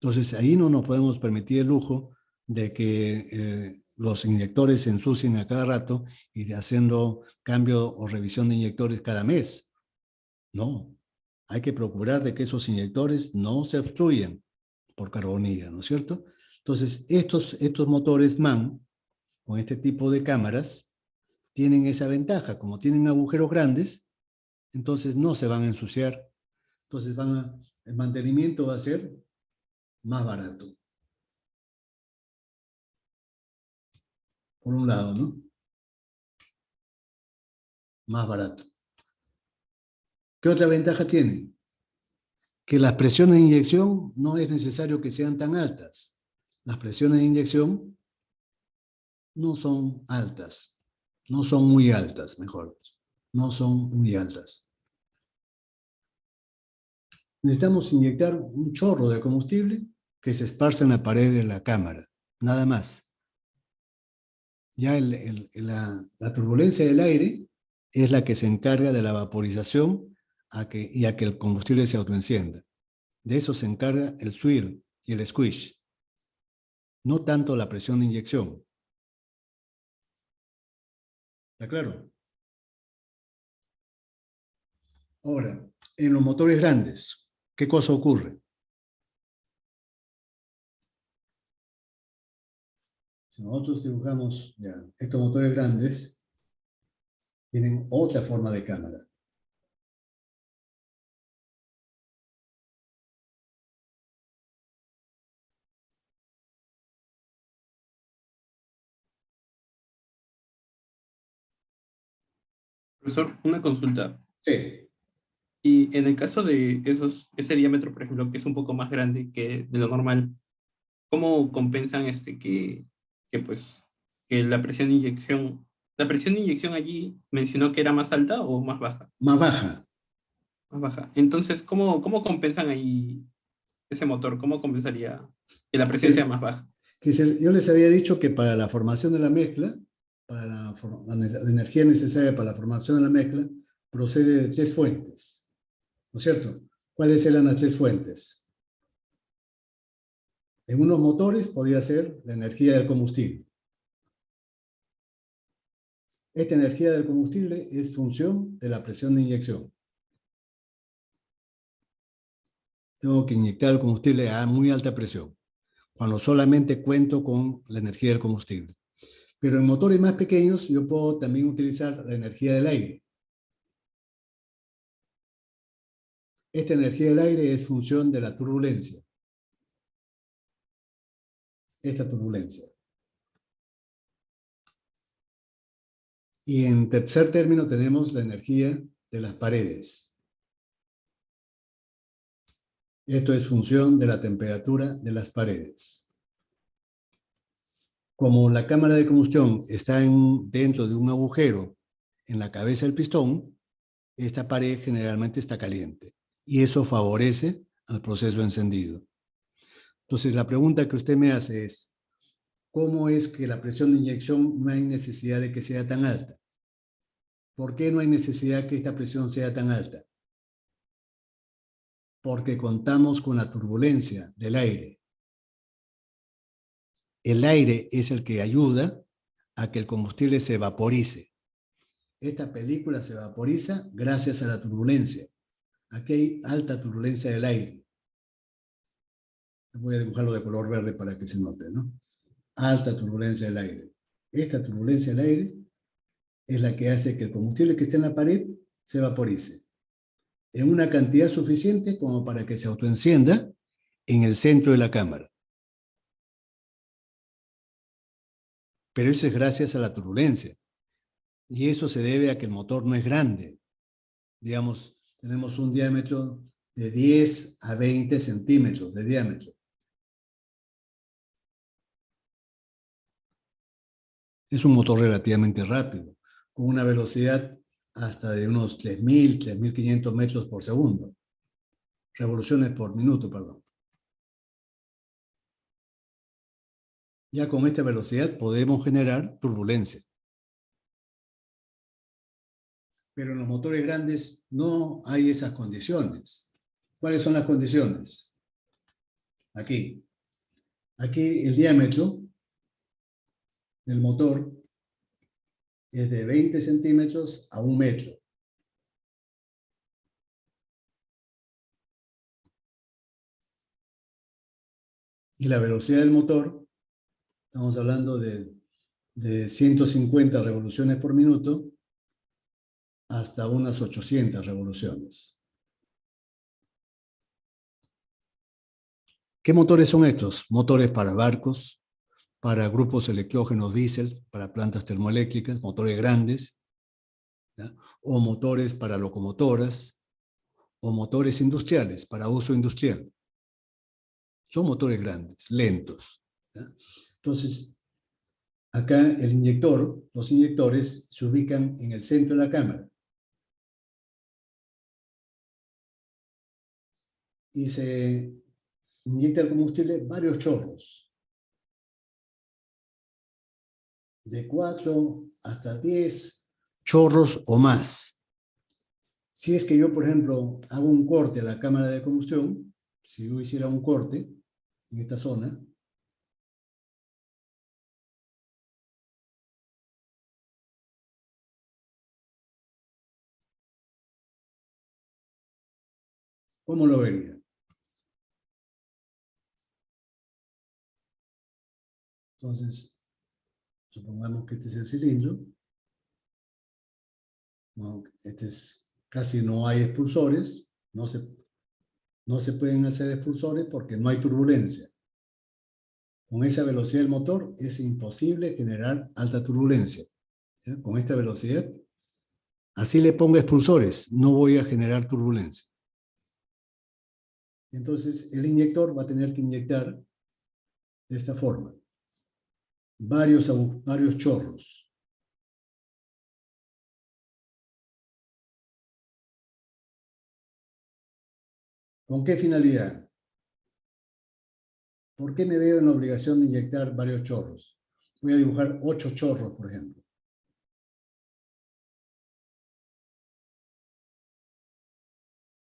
Entonces, ahí no nos podemos permitir el lujo de que los inyectores se ensucien a cada rato y de haciendo cambio o revisión de inyectores cada mes. No, hay que procurar de que esos inyectores no se obstruyan por carbonilla, ¿no es cierto? Entonces, estos motores MAN, con este tipo de cámaras, tienen esa ventaja. Como tienen agujeros grandes, entonces no se van a ensuciar. Entonces el mantenimiento va a ser más barato. Por un lado, ¿no? Más barato. ¿Qué otra ventaja tiene? Que las presiones de inyección no es necesario que sean tan altas. Las presiones de inyección no son altas. No son muy altas, mejor. No son muy altas. Necesitamos inyectar un chorro de combustible que se esparce en la pared de la cámara. Nada más. Ya la turbulencia del aire es la que se encarga de la vaporización y a que el combustible se autoencienda. De eso se encarga el swirl y el squish. No tanto la presión de inyección. ¿Está claro? Ahora, en los motores grandes, ¿qué cosa ocurre? Si nosotros dibujamos ya, estos motores grandes, tienen otra forma de cámara. Profesor, una consulta. Sí. Y en el caso de ese diámetro, por ejemplo, que es un poco más grande que de lo normal, ¿cómo compensan pues, que la presión de inyección allí mencionó que era más alta o más baja? Más baja. Más baja. Entonces, ¿cómo compensan ahí ese motor? ¿Cómo compensaría que la presión sea más baja? Yo les había dicho que para la formación de la mezcla, para la energía necesaria para la formación de la mezcla, procede de 3 fuentes, ¿no es cierto? ¿Cuáles eran las 3 fuentes? En unos motores podía ser la energía del combustible. Esta energía del combustible es función de la presión de inyección. Tengo que inyectar el combustible a muy alta presión, cuando solamente cuento con la energía del combustible. Pero en motores más pequeños yo puedo también utilizar la energía del aire. Esta energía del aire es función de la turbulencia. Esta turbulencia. Y en tercer término tenemos la energía de las paredes. Esto es función de la temperatura de las paredes. Como la cámara de combustión está dentro de un agujero en la cabeza del pistón, esta pared generalmente está caliente y eso favorece al proceso encendido. Entonces, la pregunta que usted me hace es, ¿cómo es que la presión de inyección no hay necesidad de que sea tan alta? ¿Por qué no hay necesidad que esta presión sea tan alta? Porque contamos con la turbulencia del aire. El aire es el que ayuda a que el combustible se vaporice. Esta película se vaporiza gracias a la turbulencia. Aquí hay alta turbulencia del aire. Voy a dibujarlo de color verde para que se note, ¿no? Alta turbulencia del aire. Esta turbulencia del aire es la que hace que el combustible que está en la pared se vaporice en una cantidad suficiente como para que se autoencienda en el centro de la cámara. Pero eso es gracias a la turbulencia. Y eso se debe a que el motor no es grande. Digamos, tenemos un diámetro de 10 a 20 centímetros de diámetro. Es un motor relativamente rápido, con una velocidad hasta de unos 3.000, 3.500 metros por segundo. Revoluciones por minuto, perdón. ya con esta velocidad podemos generar turbulencia. Pero en los motores grandes no hay esas condiciones. ¿Cuáles son las condiciones? Aquí. Aquí el diámetro del motor es de 20 centímetros a 1 metro. Y la velocidad del motor, estamos hablando de 150 revoluciones por minuto hasta unas 800 revoluciones. ¿Qué motores son estos? Motores para barcos, para grupos electrógenos diésel, para plantas termoeléctricas, motores grandes, ¿ya? O motores para locomotoras, o motores industriales, para uso industrial. Son motores grandes, lentos, ¿ya? Entonces, acá el inyector, los inyectores se ubican en el centro de la cámara. Y se inyecta el combustible varios chorros. De 4 hasta 10 chorros o más. Si es que yo, por ejemplo, hago un corte a la cámara de combustión, si yo hiciera un corte en esta zona, ¿cómo lo vería? Entonces, supongamos que este es el cilindro. No, casi no hay expulsores, no se pueden hacer expulsores porque no hay turbulencia. Con esa velocidad del motor es imposible generar alta turbulencia. ¿Ya? Con esta velocidad, así le pongo expulsores, no voy a generar turbulencia. Entonces, el inyector va a tener que inyectar de esta forma. Varios chorros. ¿Con qué finalidad? ¿Por qué me veo en la obligación de inyectar varios chorros? Voy a dibujar 8 chorros, por ejemplo.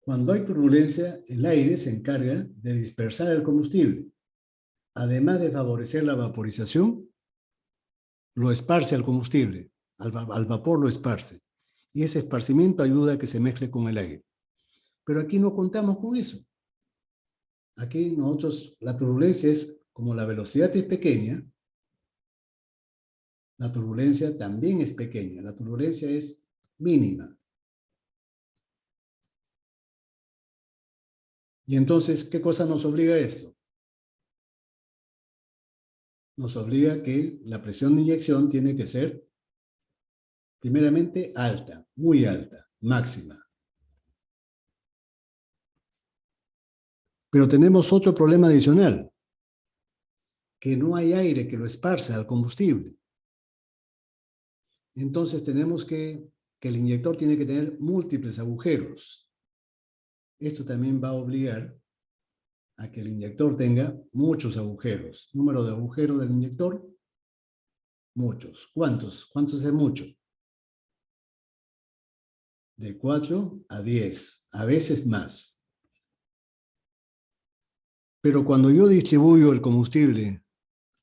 Cuando hay turbulencia, el aire se encarga de dispersar el combustible. Además de favorecer la vaporización, lo esparce al combustible, al vapor lo esparce. Y ese esparcimiento ayuda a que se mezcle con el aire. Pero aquí no contamos con eso. Aquí nosotros, la turbulencia es, como la velocidad es pequeña, la turbulencia también es pequeña. La turbulencia es mínima. Y entonces, ¿qué cosa nos obliga a esto? Nos obliga a que la presión de inyección tiene que ser, primeramente, alta, muy alta, máxima. Pero tenemos otro problema adicional, que no hay aire que lo esparza al combustible. Entonces tenemos que el inyector tiene que tener múltiples agujeros. Esto también va a obligar a que el inyector tenga muchos agujeros. Número de agujeros del inyector, muchos. ¿Cuántos? ¿Cuántos es mucho? De 4 a 10, a veces más. Pero cuando yo distribuyo el combustible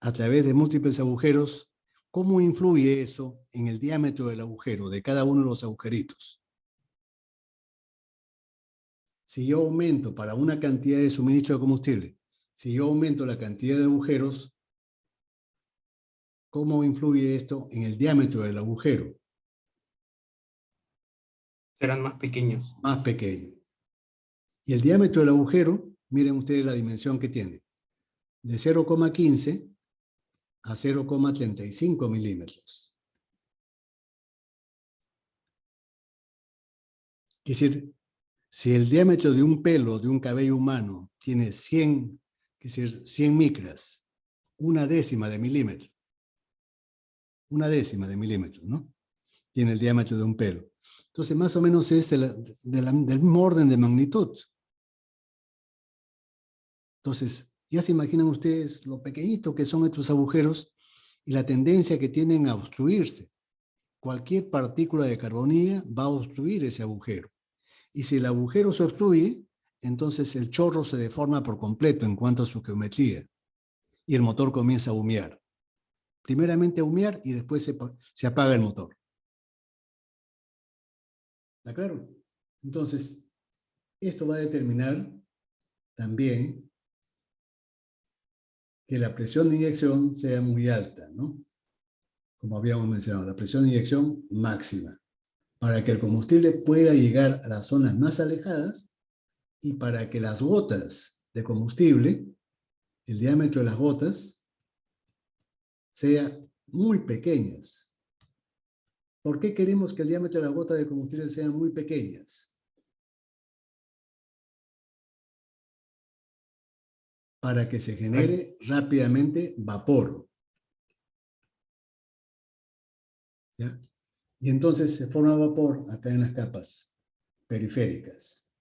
a través de múltiples agujeros, ¿cómo influye eso en el diámetro del agujero, de cada uno de los agujeritos? Si yo aumento para una cantidad de suministro de combustible, si yo aumento la cantidad de agujeros, ¿cómo influye esto en el diámetro del agujero? Serán más pequeños. Más pequeño. Y el diámetro del agujero, miren ustedes la dimensión que tiene, de 0,15 a 0,35 milímetros. Es decir, si el diámetro de un pelo de un cabello humano tiene 100 micras, una décima de milímetro, ¿no? Tiene el diámetro de un pelo. Entonces, más o menos es del mismo orden de magnitud. Entonces, Ya se imaginan ustedes lo pequeñito que son estos agujeros y la tendencia que tienen a obstruirse. Cualquier partícula de carbonilla va a obstruir ese agujero. Y si el agujero se obstruye, entonces el chorro se deforma por completo en cuanto a su geometría. Y el motor comienza a humear. Primeramente a humear y después se apaga el motor. ¿Está claro? Entonces, esto va a determinar también que la presión de inyección sea muy alta, ¿no? Como habíamos mencionado, la presión de inyección máxima, para que el combustible pueda llegar a las zonas más alejadas y para que las gotas de combustible, el diámetro de las gotas, sea muy pequeñas. ¿Por qué queremos que el diámetro de las gotas de combustible sean muy pequeñas? Para que se genere rápidamente vapor. ¿Ya? Y entonces se forma vapor acá en las capas periféricas.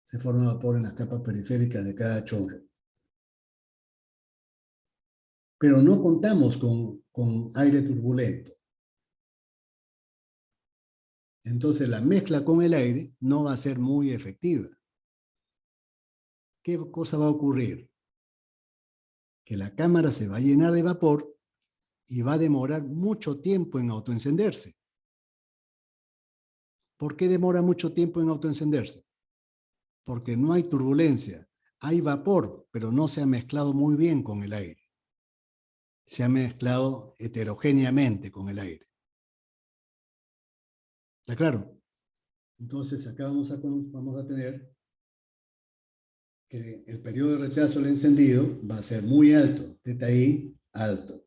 Se forma vapor en las capas periféricas de cada chorro. Pero no contamos con aire turbulento. Entonces la mezcla con el aire no va a ser muy efectiva. ¿Qué cosa va a ocurrir? Que la cámara se va a llenar de vapor y va a demorar mucho tiempo en autoencenderse. ¿Por qué demora mucho tiempo en autoencenderse? Porque no hay turbulencia. Hay vapor, pero no se ha mezclado muy bien con el aire. Se ha mezclado heterogéneamente con el aire. ¿Está claro? Entonces acá vamos a tener que el periodo de rechazo al encendido va a ser muy alto, θi alto,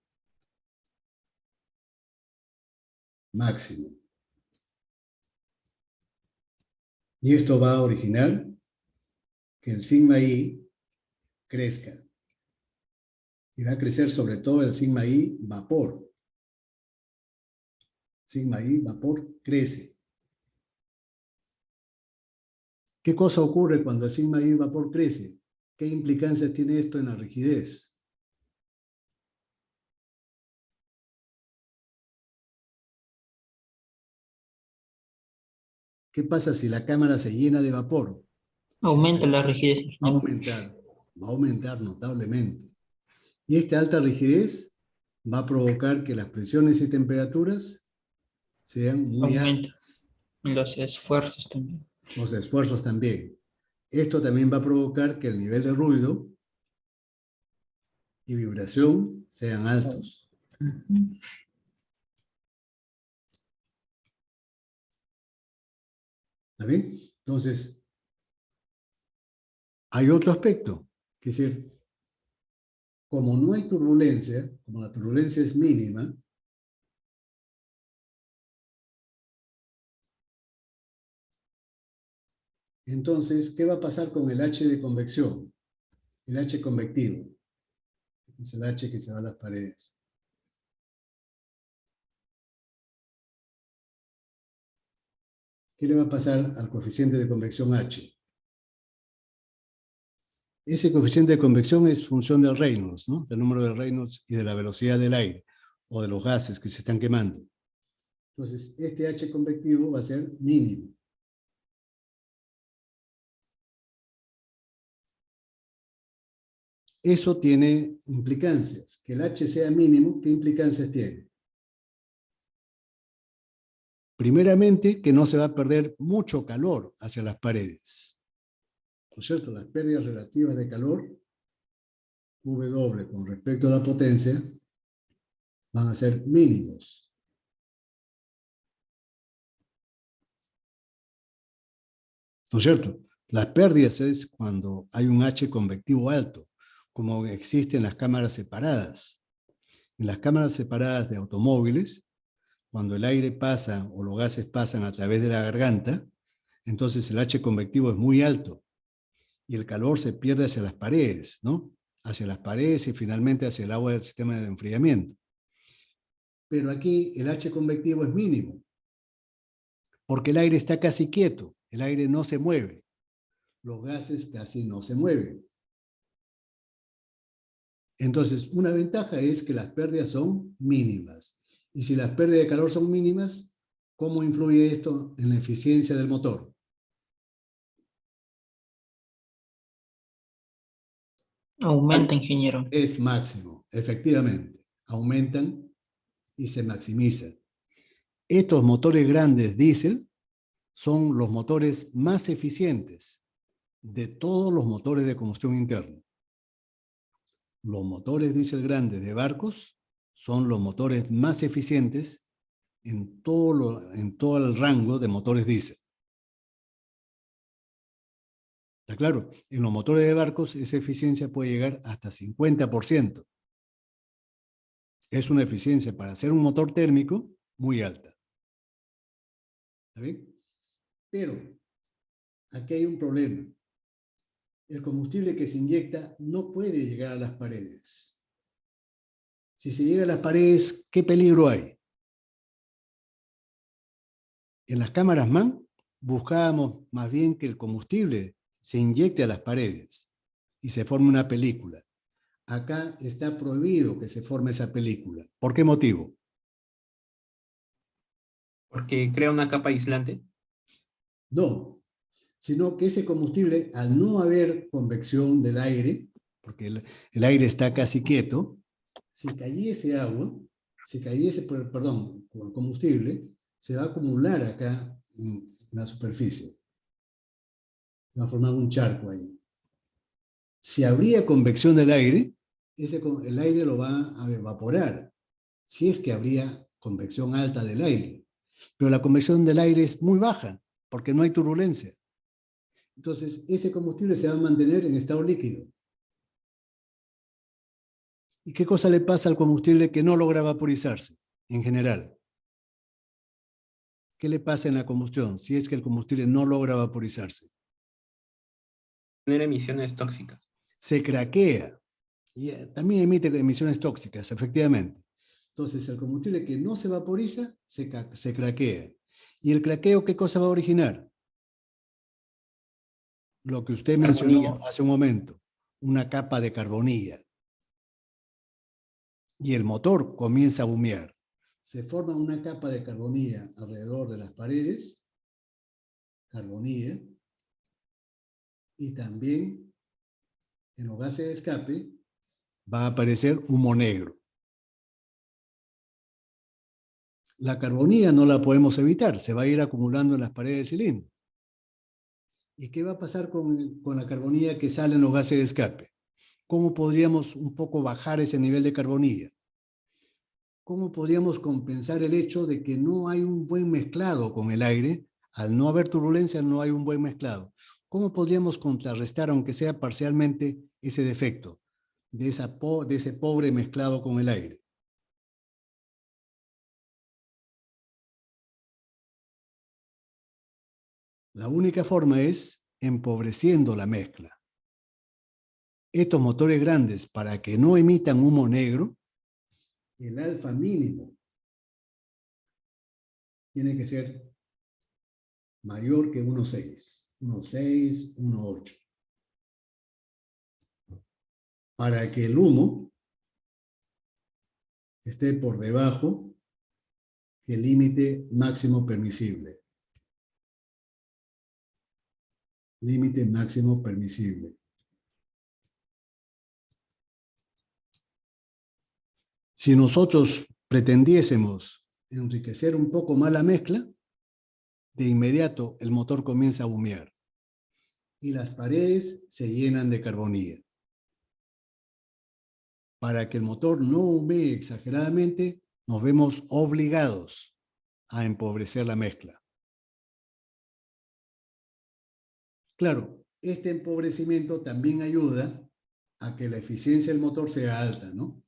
máximo. Y esto va a originar que el sigma i crezca. Y va a crecer sobre todo el sigma i vapor. Sigma i vapor crece. ¿Qué cosa ocurre cuando el sigma i vapor crece? ¿Qué implicancias tiene esto en la rigidez? ¿Qué pasa si la cámara se llena de vapor? Aumenta la rigidez. Va a aumentar notablemente. Y esta alta rigidez va a provocar que las presiones y temperaturas sean muy Aumenta. altas. Los esfuerzos también. Los esfuerzos también. Esto también va a provocar que el nivel de ruido y vibración sean altos. ¿Está bien? Entonces, hay otro aspecto, que es decir, como no hay turbulencia, como la turbulencia es mínima, entonces, ¿qué va a pasar con el H de convección? El H convectivo. Es el H que se va a las paredes. ¿Qué le va a pasar al coeficiente de convección H? Ese coeficiente de convección es función del Reynolds, ¿no? Del número de Reynolds y de la velocidad del aire o de los gases que se están quemando. Entonces, este H convectivo va a ser mínimo. Eso tiene implicancias. Que el H sea mínimo, ¿qué implicancias tiene? Primeramente, que no se va a perder mucho calor hacia las paredes. ¿No es cierto? Las pérdidas relativas de calor, W con respecto a la potencia, van a ser mínimos. ¿No es cierto? Las pérdidas es cuando hay un H convectivo alto, como existe en las cámaras separadas. En las cámaras separadas de automóviles, cuando el aire pasa o los gases pasan a través de la garganta, entonces el H convectivo es muy alto y el calor se pierde hacia las paredes, ¿no? Hacia las paredes y finalmente hacia el agua del sistema de enfriamiento. Pero aquí el H convectivo es mínimo, porque el aire está casi quieto, el aire no se mueve, los gases casi no se mueven. Entonces, una ventaja es que las pérdidas son mínimas. Y si las pérdidas de calor son mínimas, ¿cómo influye esto en la eficiencia del motor? Aumenta, ingeniero. Es máximo, efectivamente. Aumentan y se maximizan. Estos motores grandes diésel son los motores más eficientes de todos los motores de combustión interna. Los motores diésel grandes de barcos son los motores más eficientes en todo el rango de motores diésel. ¿Está claro? En los motores de barcos esa eficiencia puede llegar hasta 50%. Es una eficiencia para hacer un motor térmico muy alta. ¿Está bien? Pero aquí hay un problema. El combustible que se inyecta no puede llegar a las paredes. Si se llega a las paredes, ¿qué peligro hay? En las cámaras MAN buscábamos más bien que el combustible se inyecte a las paredes y se forme una película. Acá está prohibido que se forme esa película. ¿Por qué motivo? Porque crea una capa aislante. No, sino que ese combustible, al no haber convección del aire, porque el aire está casi quieto, si cayese agua, si cayese, perdón, combustible, se va a acumular acá en la superficie. Va a formar un charco ahí. Si habría convección del aire, el aire lo va a evaporar, si es que habría convección alta del aire. Pero la convección del aire es muy baja, porque no hay turbulencia. Entonces, ese combustible se va a mantener en estado líquido. ¿Y qué cosa le pasa al combustible que no logra vaporizarse, en general? ¿Qué le pasa en la combustión si es que el combustible no logra vaporizarse? Tener emisiones tóxicas. Se craquea. Y también emite emisiones tóxicas, efectivamente. Entonces, el combustible que no se vaporiza, se craquea. ¿Y el craqueo qué cosa va a originar? Lo que usted mencionó hace un momento, una capa de carbonilla. Y el motor comienza a humear. Se forma una capa de carbonilla alrededor de las paredes, carbonilla, y también en los gases de escape va a aparecer humo negro. La carbonilla no la podemos evitar, se va a ir acumulando en las paredes del cilindro. ¿Y qué va a pasar con la carbonilla que sale en los gases de escape? ¿Cómo podríamos un poco bajar ese nivel de carbonilla? ¿Cómo podríamos compensar el hecho de que no hay un buen mezclado con el aire? Al no haber turbulencia, no hay un buen mezclado. ¿Cómo podríamos contrarrestar, aunque sea parcialmente, ese defecto de ese pobre mezclado con el aire? La única forma es empobreciendo la mezcla. Estos motores grandes, para que no emitan humo negro, el alfa mínimo tiene que ser mayor que 1.6, 1.6, 1.8. Para que el humo esté por debajo del límite máximo permisible. Límite máximo permisible. Si nosotros pretendiésemos enriquecer un poco más la mezcla, de inmediato el motor comienza a humear y las paredes se llenan de carbonilla. Para que el motor no humee exageradamente, nos vemos obligados a empobrecer la mezcla. Claro, este empobrecimiento también ayuda a que la eficiencia del motor sea alta, ¿no?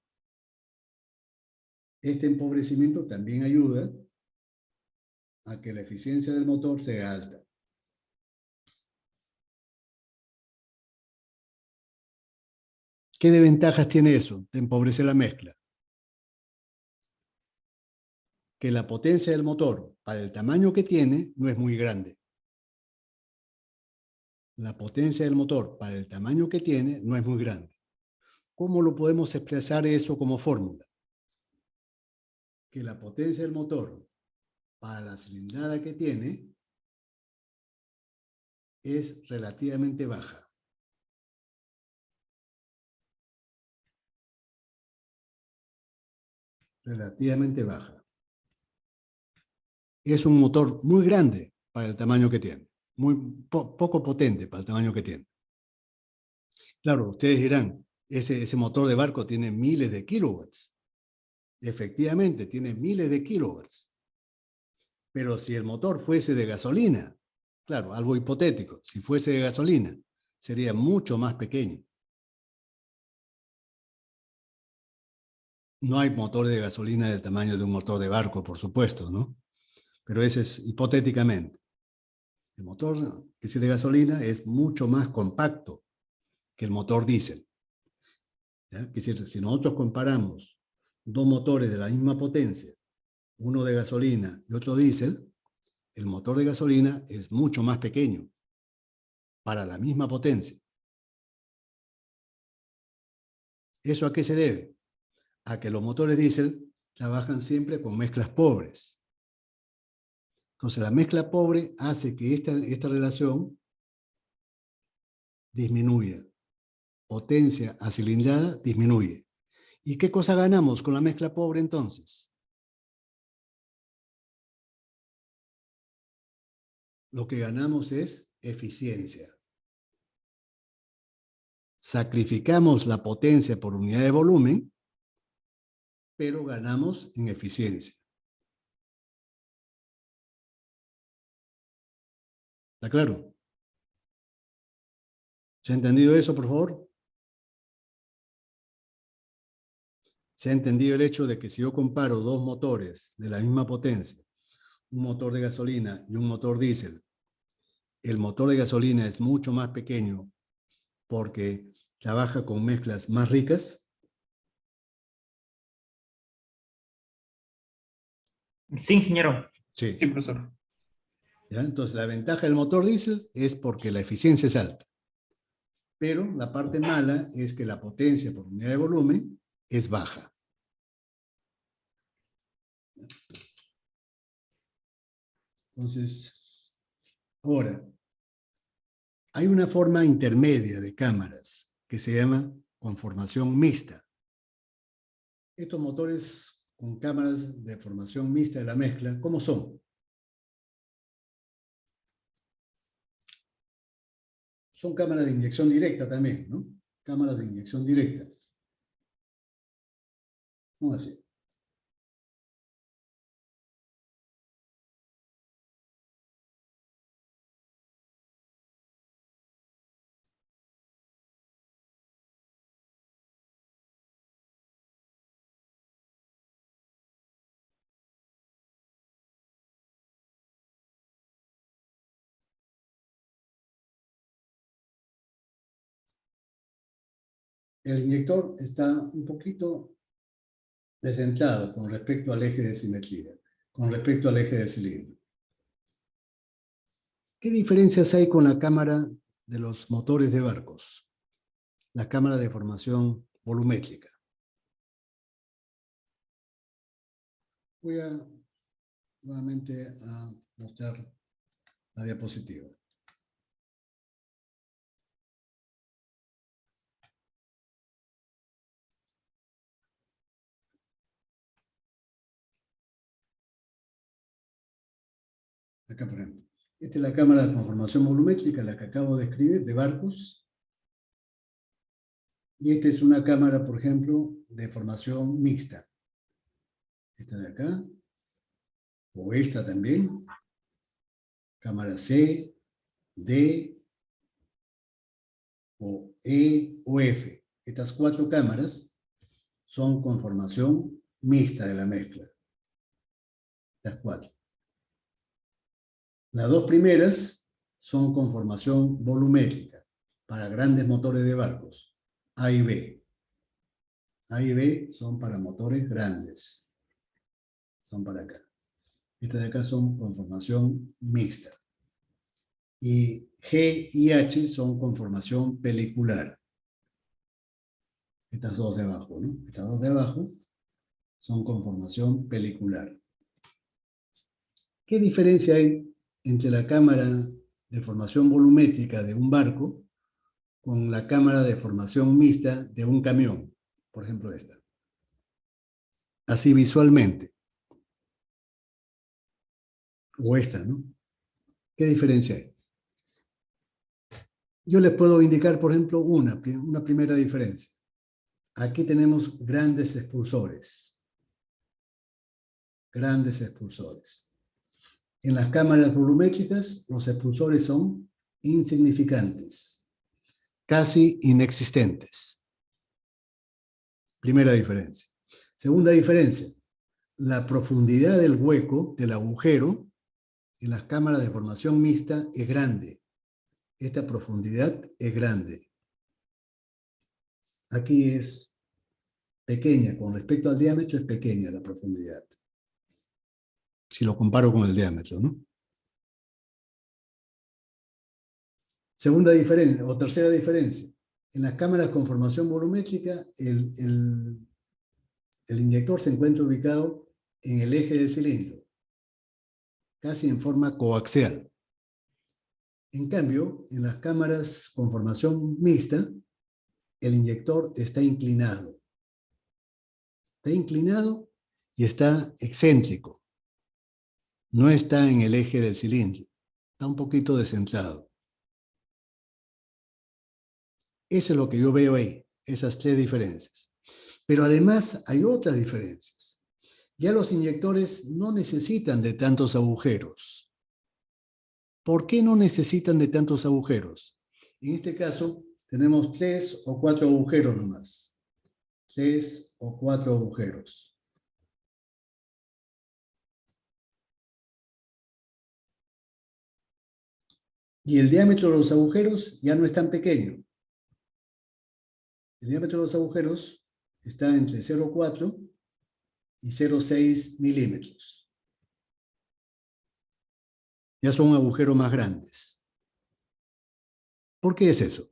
Este empobrecimiento también ayuda a que la eficiencia del motor sea alta. ¿Qué desventajas tiene eso de empobrecer la mezcla? Que la potencia del motor, para el tamaño que tiene, no es muy grande. La potencia del motor, para el tamaño que tiene, no es muy grande. ¿Cómo lo podemos expresar eso como fórmula? Que la potencia del motor para la cilindrada que tiene es relativamente baja. Relativamente baja. Es un motor muy grande para el tamaño que tiene. Muy poco potente para el tamaño que tiene. Claro, ustedes dirán, ese motor de barco tiene miles de kilowatts. Efectivamente, tiene miles de kilowatts. Pero si el motor fuese de gasolina, claro, algo hipotético, si fuese de gasolina, sería mucho más pequeño. No hay motores de gasolina del tamaño de un motor de barco, por supuesto, ¿no? Pero ese es hipotéticamente. El motor que es de gasolina es mucho más compacto que el motor diésel. ¿Ya? Si nosotros comparamos dos motores de la misma potencia, uno de gasolina y otro diésel, el motor de gasolina es mucho más pequeño para la misma potencia. ¿Eso a qué se debe? A que los motores diésel trabajan siempre con mezclas pobres. Entonces la mezcla pobre hace que esta relación disminuya. Potencia a cilindrada disminuye. ¿Y qué cosa ganamos con la mezcla pobre entonces? Lo que ganamos es eficiencia. Sacrificamos la potencia por unidad de volumen, pero ganamos en eficiencia. ¿Está claro? ¿Se ha entendido eso, por favor? ¿Se ha entendido el hecho de que si yo comparo dos motores de la misma potencia, un motor de gasolina y un motor diésel, el motor de gasolina es mucho más pequeño porque trabaja con mezclas más ricas? Sí, ingeniero. Sí, Sí. profesor. ¿Ya? Entonces, la ventaja del motor diésel es porque la eficiencia es alta. Pero la parte mala es que la potencia por unidad de volumen es baja. Entonces, ahora, hay una forma intermedia de cámaras que se llama conformación mixta. Estos motores con cámaras de formación mixta de la mezcla, ¿cómo son? Son cámaras de inyección directa también, ¿no? Cámaras de inyección directa. ¿Cómo así? El inyector está un poquito descentrado con respecto al eje de simetría, con respecto al eje del cilindro. ¿Qué diferencias hay con la cámara de los motores de barcos? La cámara de formación volumétrica. Voy a nuevamente a mostrar la diapositiva. Acá, por ejemplo. Esta es la cámara de conformación volumétrica, la que acabo de escribir, de barcos. Y esta es una cámara, por ejemplo, de formación mixta. Esta de acá, o esta también. Cámara C, D, o E o F. Estas cuatro cámaras son conformación mixta de la mezcla. Estas cuatro. Las dos primeras son conformación volumétrica para grandes motores de barcos, A y B. A y B son para motores grandes. Son para acá. Estas de acá son conformación mixta. Y G y H son conformación pelicular. Estas dos de abajo, ¿no? Estas dos de abajo son con formación pelicular. ¿Qué diferencia hay entre la cámara de formación volumétrica de un barco con la cámara de formación mixta de un camión? Por ejemplo, esta. Así visualmente. O esta, ¿no? ¿Qué diferencia hay? Yo les puedo indicar, por ejemplo, una primera diferencia. Aquí tenemos grandes expulsores. Grandes expulsores. En las cámaras volumétricas, los expulsores son insignificantes, casi inexistentes. Primera diferencia. Segunda diferencia, la profundidad del hueco, del agujero, en las cámaras de formación mixta es grande. Esta profundidad es grande. Aquí es pequeña, con respecto al diámetro es pequeña la profundidad. Si lo comparo con el diámetro, ¿no? Segunda diferencia, o tercera diferencia. En las cámaras con formación volumétrica, el inyector se encuentra ubicado en el eje del cilindro, casi en forma coaxial. En cambio, en las cámaras con formación mixta, el inyector está inclinado. Está inclinado y está excéntrico. No está en el eje del cilindro. Está un poquito descentrado. Eso es lo que yo veo ahí, esas tres diferencias. Pero además hay otras diferencias. Ya los inyectores no necesitan de tantos agujeros. ¿Por qué no necesitan de tantos agujeros? En este caso, tenemos 3 o 4 agujeros nomás. 3 o 4 agujeros. Y el diámetro de los agujeros ya no es tan pequeño. El diámetro de los agujeros está entre 0,4 y 0,6 milímetros. Ya son agujeros más grandes. ¿Por qué es eso?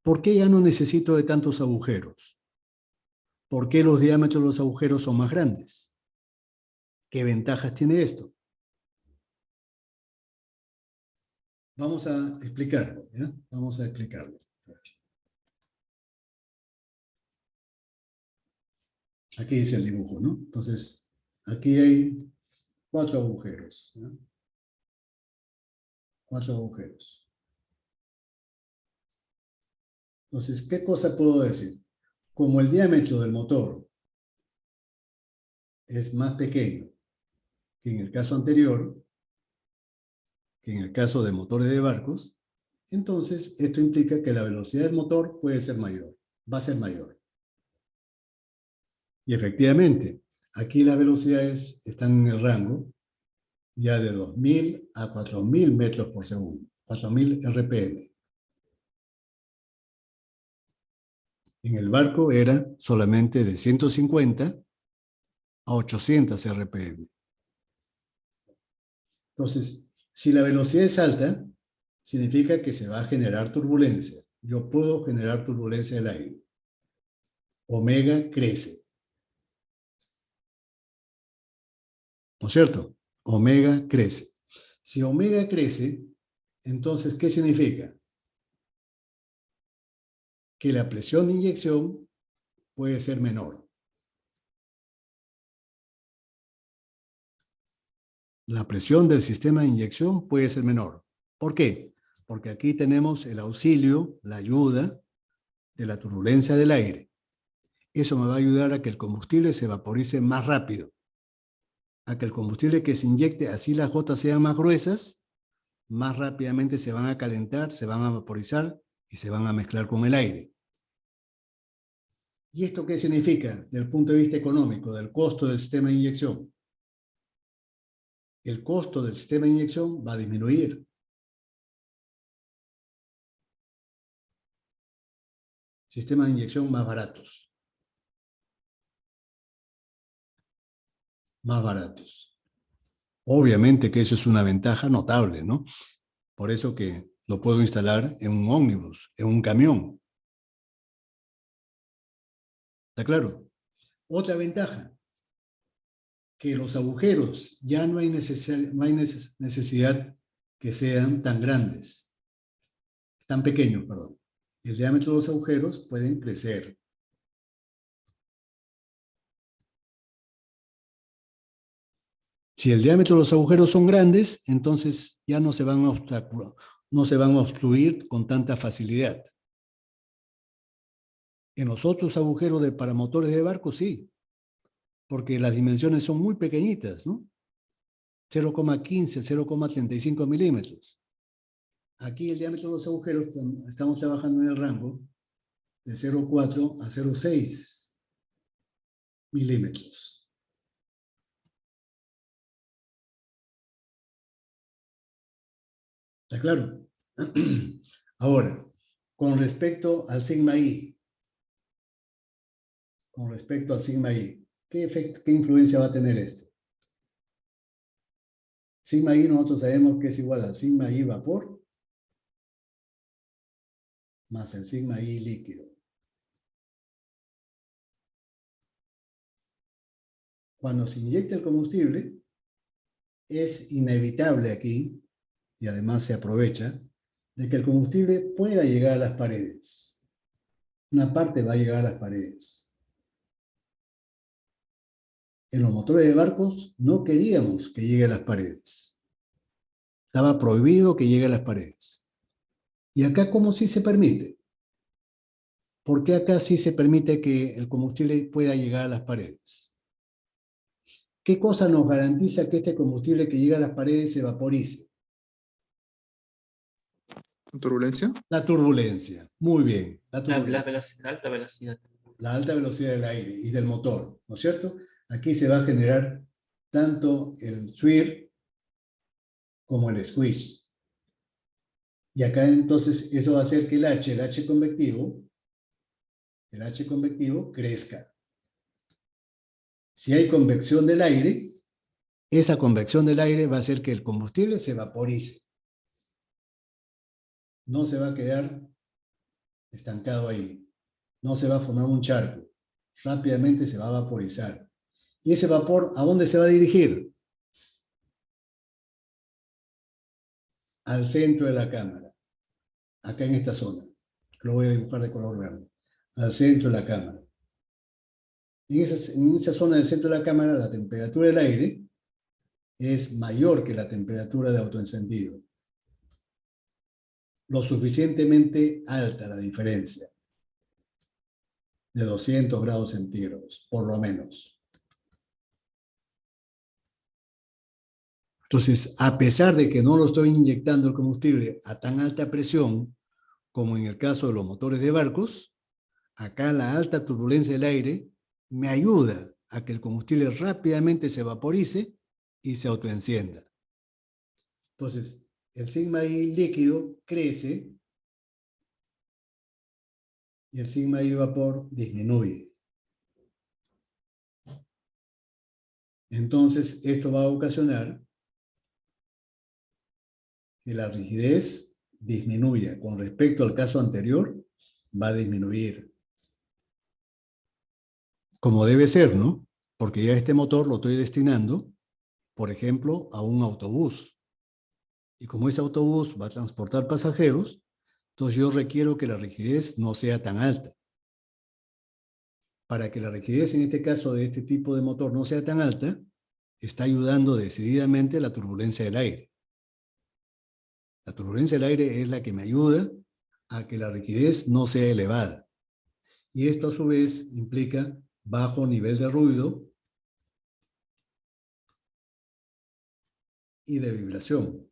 ¿Por qué ya no necesito de tantos agujeros? ¿Por qué los diámetros de los agujeros son más grandes? ¿Qué ventajas tiene esto? Vamos a explicarlo, ¿ya? Vamos a explicarlo. Aquí dice el dibujo, ¿no? Entonces, aquí hay 4 agujeros, ¿ya? 4 agujeros. Entonces, ¿qué cosa puedo decir? Como el diámetro del motor es más pequeño que en el caso anterior, que en el caso de motores de barcos, entonces esto implica que la velocidad del motor puede ser mayor, va a ser mayor. Y efectivamente, aquí las velocidades están en el rango ya de 2.000 a 4.000 metros por segundo, 4.000 RPM. En el barco era solamente de 150 a 800 RPM. Entonces, si la velocidad es alta, significa que se va a generar turbulencia. Yo puedo generar turbulencia del aire. Omega crece. ¿No es cierto? Omega crece. Si omega crece, entonces, ¿qué significa? Que la presión de inyección puede ser menor. La presión del sistema de inyección puede ser menor. ¿Por qué? Porque aquí tenemos el auxilio, la ayuda de la turbulencia del aire. Eso me va a ayudar a que el combustible se vaporice más rápido, a que el combustible que se inyecte, así las gotas sean más gruesas, más rápidamente se van a calentar, se van a vaporizar y se van a mezclar con el aire. ¿Y esto qué significa desde el punto de vista económico, del costo del sistema de inyección? El costo del sistema de inyección va a disminuir. Sistemas de inyección más baratos. Más baratos. Obviamente que eso es una ventaja notable, ¿no? Por eso que lo puedo instalar en un ómnibus, en un camión. ¿Está claro? Otra ventaja, que los agujeros ya no hay necesidad que sean tan grandes, tan pequeños, perdón. El diámetro de los agujeros pueden crecer. Si el diámetro de los agujeros son grandes, entonces ya no se van a obstruir con tanta facilidad. En los otros agujeros para motores de barco, sí, porque las dimensiones son muy pequeñitas, ¿no? 0,15, 0,35 milímetros. Aquí el diámetro de los agujeros, estamos trabajando en el rango de 0,4 a 0,6 milímetros. ¿Está claro? Ahora, con respecto al sigma I, ¿qué influencia va a tener esto? Sigma I nosotros sabemos que es igual a sigma I vapor más el sigma I líquido. Cuando se inyecta el combustible, es inevitable aquí, y además se aprovecha, de que el combustible pueda llegar a las paredes. Una parte va a llegar a las paredes. En los motores de barcos no queríamos que llegue a las paredes. Estaba prohibido que llegue a las paredes. ¿Y acá cómo sí se permite? ¿Por qué acá sí se permite que el combustible pueda llegar a las paredes? ¿Qué cosa nos garantiza que este combustible que llega a las paredes se vaporice? ¿Turbulencia? La turbulencia. Muy bien. La La turbulencia. alta velocidad. La alta velocidad del aire y del motor, ¿no es cierto? Aquí se va a generar tanto el swirl como el squish. Y acá entonces eso va a hacer que el H convectivo crezca. Si hay convección del aire, esa convección del aire va a hacer que el combustible se vaporice. No se va a quedar estancado ahí. No se va a formar un charco. Rápidamente se va a vaporizar. ¿Y ese vapor a dónde se va a dirigir? Al centro de la cámara. Acá en esta zona. Lo voy a dibujar de color verde. Al centro de la cámara. En esa zona del centro de la cámara, la temperatura del aire es mayor que la temperatura de autoencendido. Lo suficientemente alta la diferencia. De 200 grados centígrados, por lo menos. Entonces, a pesar de que no lo estoy inyectando el combustible a tan alta presión, como en el caso de los motores de barcos, acá la alta turbulencia del aire me ayuda a que el combustible rápidamente se vaporice y se autoencienda. Entonces, el sigma I líquido crece y el sigma I vapor disminuye. Entonces, esto va a ocasionar que la rigidez disminuya. Con respecto al caso anterior, va a disminuir. Como debe ser, ¿no? Porque ya este motor lo estoy destinando, por ejemplo, a un autobús. Y como ese autobús va a transportar pasajeros, entonces yo requiero que la rigidez no sea tan alta. Para que la rigidez, en este caso de este tipo de motor, no sea tan alta, está ayudando decididamente la turbulencia del aire. La turbulencia del aire es la que me ayuda a que la rigidez no sea elevada. Y esto a su vez implica bajo nivel de ruido y de vibración.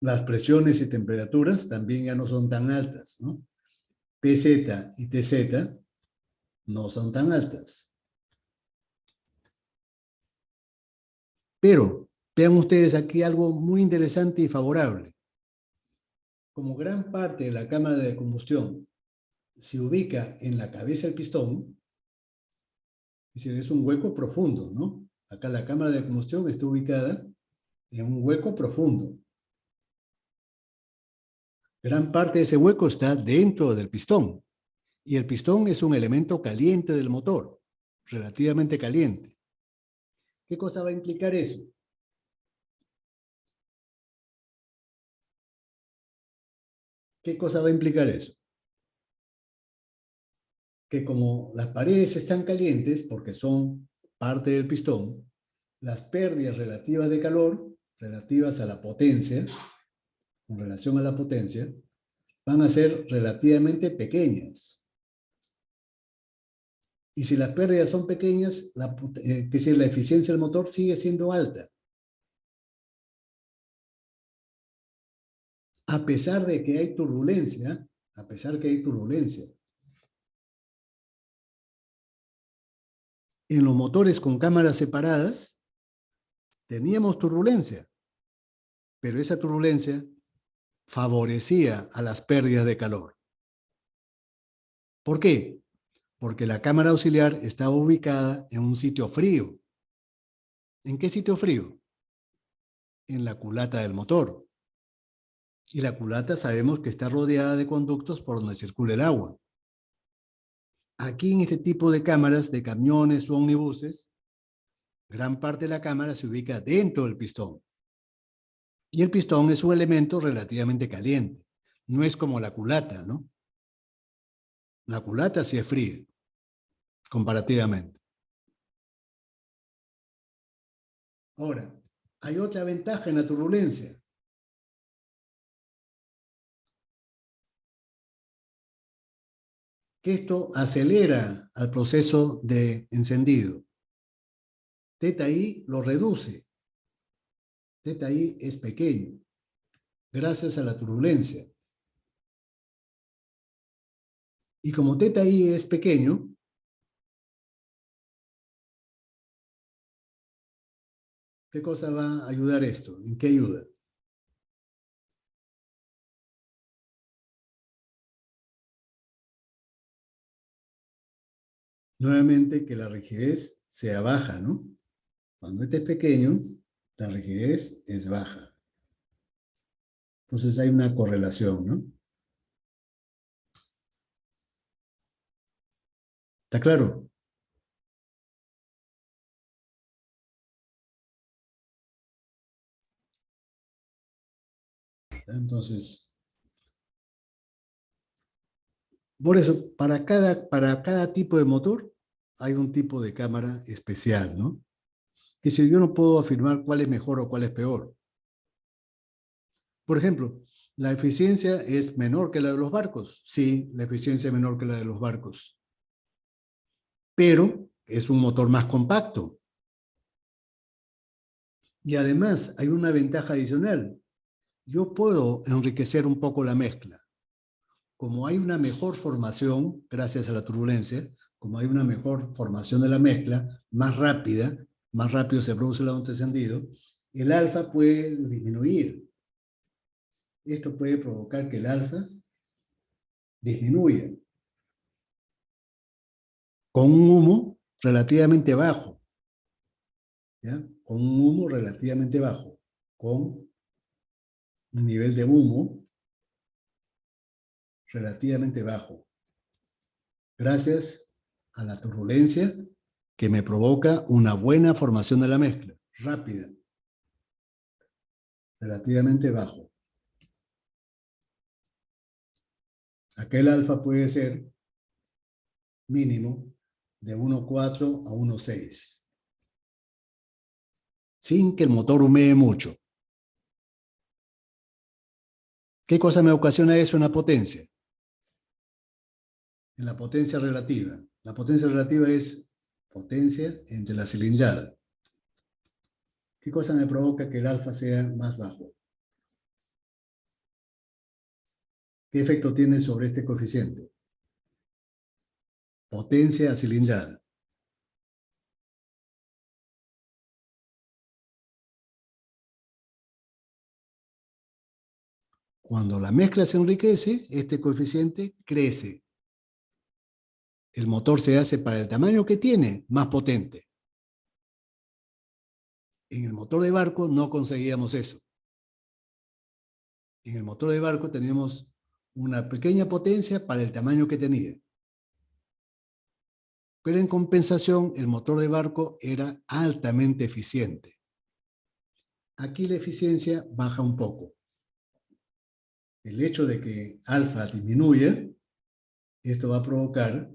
Las presiones y temperaturas también ya no son tan altas, ¿no? PZ y TZ no son tan altas. Pero vean ustedes aquí algo muy interesante y favorable. Como gran parte de la cámara de combustión se ubica en la cabeza del pistón, es decir, es un hueco profundo, ¿no? Acá la cámara de combustión está ubicada en un hueco profundo. Gran parte de ese hueco está dentro del pistón. Y el pistón es un elemento caliente del motor, relativamente caliente. ¿Qué cosa va a implicar eso? ¿Qué cosa va a implicar eso? Que como las paredes están calientes, porque son parte del pistón, las pérdidas relativas de calor, relativas a la potencia, en relación a la potencia, van a ser relativamente pequeñas. Y si las pérdidas son pequeñas, la eficiencia del motor sigue siendo alta. A pesar de que hay turbulencia, a pesar que hay turbulencia. En los motores con cámaras separadas, teníamos turbulencia, pero esa turbulencia favorecía a las pérdidas de calor. ¿Por qué? Porque la cámara auxiliar estaba ubicada en un sitio frío. ¿En qué sitio frío? En la culata del motor. Y la culata sabemos que está rodeada de conductos por donde circula el agua. Aquí en este tipo de cámaras de camiones o ómnibuses, gran parte de la cámara se ubica dentro del pistón. Y el pistón es un elemento relativamente caliente. No es como la culata, ¿no? La culata sí es fría, comparativamente. Ahora, hay otra ventaja en la turbulencia. Que esto acelera al proceso de encendido. Θi lo reduce. Θi es pequeño, gracias a la turbulencia. Y como Θi es pequeño, ¿qué cosa va a ayudar esto? ¿En qué ayuda? Nuevamente que la rigidez sea baja, ¿no? Cuando este es pequeño, la rigidez es baja. Entonces hay una correlación, ¿no? ¿Está claro? Entonces, por eso, para cada tipo de motor hay un tipo de cámara especial, ¿no? Que si yo no puedo afirmar cuál es mejor o cuál es peor. Por ejemplo, ¿la eficiencia es menor que la de los barcos? Sí, la eficiencia es menor que la de los barcos. Pero es un motor más compacto. Y además hay una ventaja adicional. Yo puedo enriquecer un poco la mezcla. Como hay una mejor formación, gracias a la turbulencia, como hay una mejor formación de la mezcla, más rápida, más rápido se produce el autoencendido, el alfa puede disminuir. Esto puede provocar que el alfa disminuya con un humo relativamente bajo, ¿ya? Con un humo relativamente bajo, con un nivel de humo relativamente bajo, gracias a la turbulencia que me provoca una buena formación de la mezcla, rápida, relativamente bajo. Aquel alfa puede ser mínimo de 1,4 a 1,6, sin que el motor humee mucho. ¿Qué cosa me ocasiona eso en la potencia? En la potencia relativa. La potencia relativa es potencia entre la cilindrada. ¿Qué cosa me provoca que el alfa sea más bajo? ¿Qué efecto tiene sobre este coeficiente? Potencia a cilindrada. Cuando la mezcla se enriquece, este coeficiente crece. El motor se hace para el tamaño que tiene más potente. En el motor de barco no conseguíamos eso. En el motor de barco teníamos una pequeña potencia para el tamaño que tenía. Pero en compensación, el motor de barco era altamente eficiente. Aquí la eficiencia baja un poco. El hecho de que alfa disminuya, esto va a provocar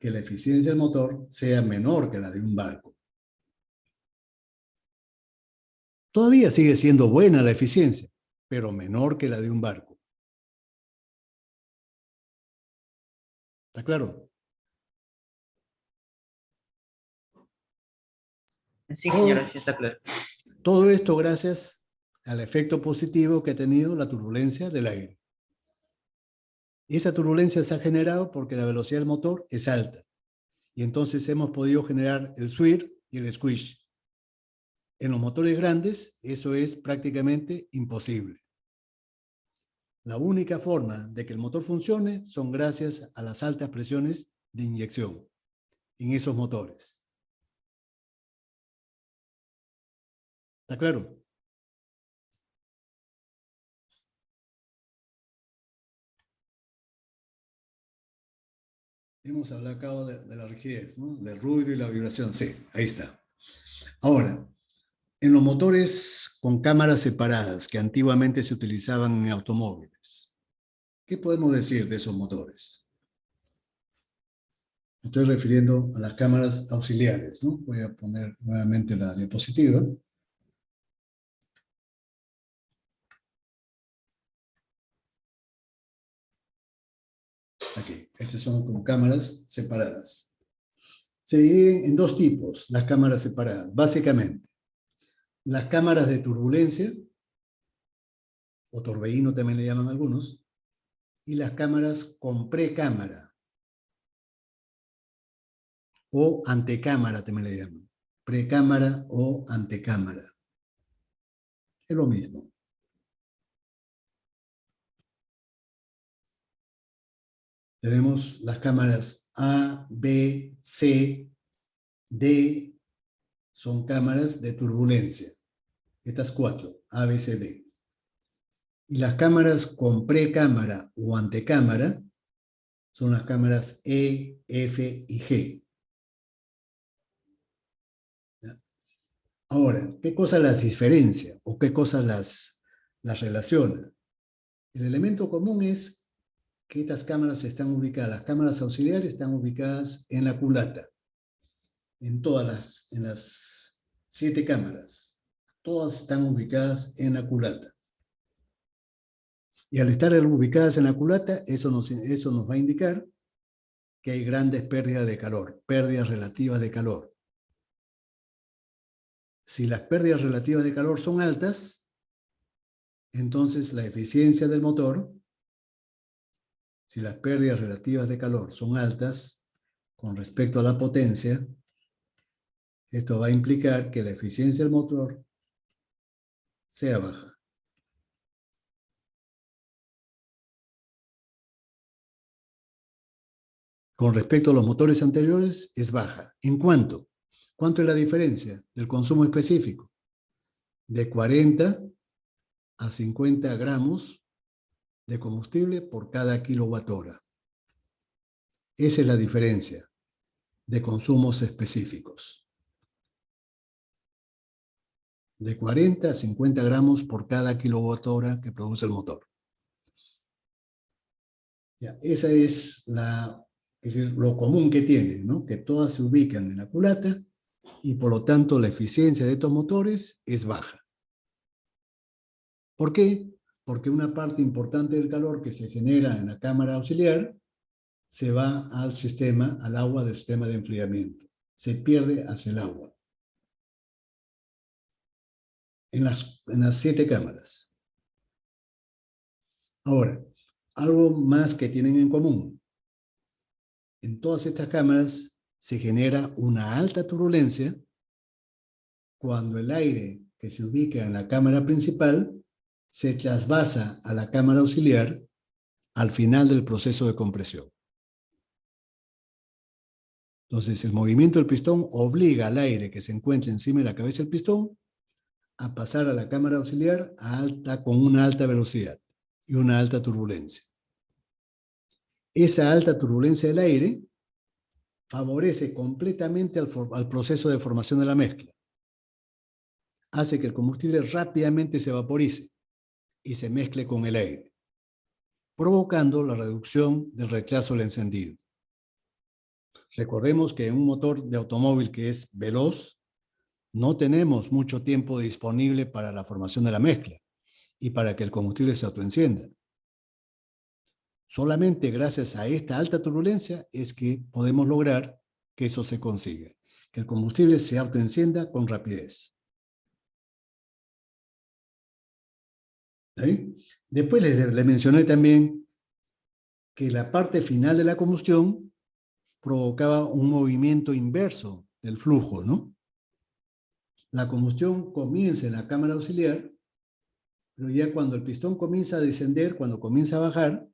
que la eficiencia del motor sea menor que la de un barco. Todavía sigue siendo buena la eficiencia, pero menor que la de un barco. ¿Está claro? Sí, ingeniero, sí está claro. Todo esto gracias al efecto positivo que ha tenido la turbulencia del aire. Y esa turbulencia se ha generado porque la velocidad del motor es alta. Y entonces hemos podido generar el swirl y el squish. En los motores grandes eso es prácticamente imposible. La única forma de que el motor funcione son gracias a las altas presiones de inyección en esos motores. ¿Está claro? Hemos hablado de la rigidez, ¿no? Del ruido y la vibración. Sí, ahí está. Ahora, en los motores con cámaras separadas que antiguamente se utilizaban en automóviles, ¿qué podemos decir de esos motores? Me estoy refiriendo a las cámaras auxiliares, ¿no? Voy a poner nuevamente la diapositiva. Aquí, estas son como cámaras separadas. Se dividen en dos tipos, las cámaras separadas, básicamente. Las cámaras de turbulencia, o torbellino también le llaman algunos, y las cámaras con precámara, o antecámara también le llaman. Precámara o antecámara. Es lo mismo. Tenemos las cámaras A, B, C, D, son cámaras de turbulencia. Estas cuatro, A, B, C, D. Y las cámaras con precámara o antecámara son las cámaras E, F y G. ¿Ya? Ahora, ¿qué cosas las diferencia o qué cosas las relaciona? El elemento común es que estas cámaras están ubicadas, las cámaras auxiliares están ubicadas en la culata, en las 7 cámaras. Todas están ubicadas en la culata. Y al estar ubicadas en la culata, eso nos va a indicar que hay grandes pérdidas de calor, pérdidas relativas de calor. Si las pérdidas relativas de calor son altas, entonces la eficiencia del motor, si las pérdidas relativas de calor son altas con respecto a la potencia, esto va a implicar que la eficiencia del motor sea baja. Con respecto a los motores anteriores, es baja. ¿En cuánto? ¿Cuánto es la diferencia del consumo específico? De 40 a 50 gramos de combustible por cada kilowatt-hora. Esa es la diferencia de consumos específicos. De 40 a 50 gramos por cada kilowatt-hora que produce el motor. Ya, esa es lo común que tienen, ¿no? Que todas se ubican en la culata y por lo tanto la eficiencia de estos motores es baja. ¿Por qué? Porque una parte importante del calor que se genera en la cámara auxiliar se va al agua del sistema de enfriamiento. Se pierde hacia el agua. En las 7 cámaras. Ahora, algo más que tienen en común. En todas estas cámaras se genera una alta turbulencia cuando el aire que se ubica en la cámara principal se trasvasa a la cámara auxiliar al final del proceso de compresión. Entonces, el movimiento del pistón obliga al aire que se encuentra encima de la cabeza del pistón a pasar a la cámara auxiliar con una alta velocidad. y una alta turbulencia. Esa alta turbulencia del aire favorece completamente al proceso de formación de la mezcla. Hace que el combustible rápidamente se vaporice y se mezcle con el aire, provocando la reducción del rechazo al encendido. Recordemos que en un motor de automóvil que es veloz, no tenemos mucho tiempo disponible para la formación de la mezcla y para que el combustible se autoencienda. Solamente gracias a esta alta turbulencia es que podemos lograr que eso se consiga, que el combustible se autoencienda con rapidez. ¿Sí? Después le mencioné también que la parte final de la combustión provocaba un movimiento inverso del flujo, ¿no? La combustión comienza en la cámara auxiliar, pero ya cuando el pistón comienza a descender, cuando comienza a bajar,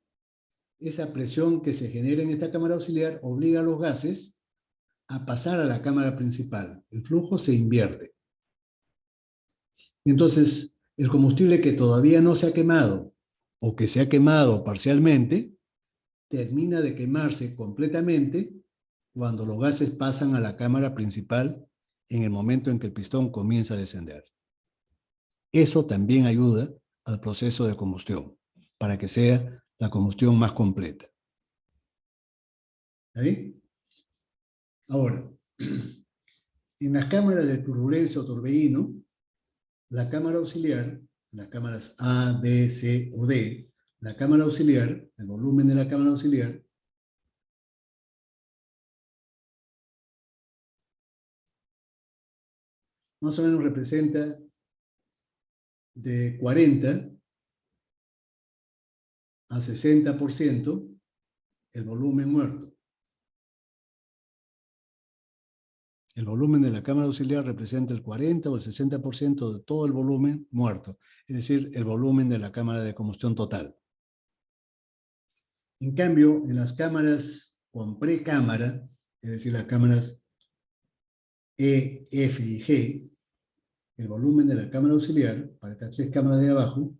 esa presión que se genera en esta cámara auxiliar obliga a los gases a pasar a la cámara principal. El flujo se invierte. Entonces, el combustible que todavía no se ha quemado o que se ha quemado parcialmente, termina de quemarse completamente cuando los gases pasan a la cámara principal en el momento en que el pistón comienza a descender. Eso también ayuda al proceso de combustión, para que sea la combustión más completa. ¿Ahí? Ahora, en las cámaras de turbulencia o torbellino, la cámara auxiliar, las cámaras A, B, C o D, la cámara auxiliar, el volumen de la cámara auxiliar, más o menos representa de 40 a 60% el volumen muerto. El volumen de la cámara auxiliar representa el 40 o el 60% de todo el volumen muerto, es decir, el volumen de la cámara de combustión total. En cambio, en las cámaras con precámara, es decir, las cámaras E, F y G, el volumen de la cámara auxiliar, para estas tres cámaras de abajo,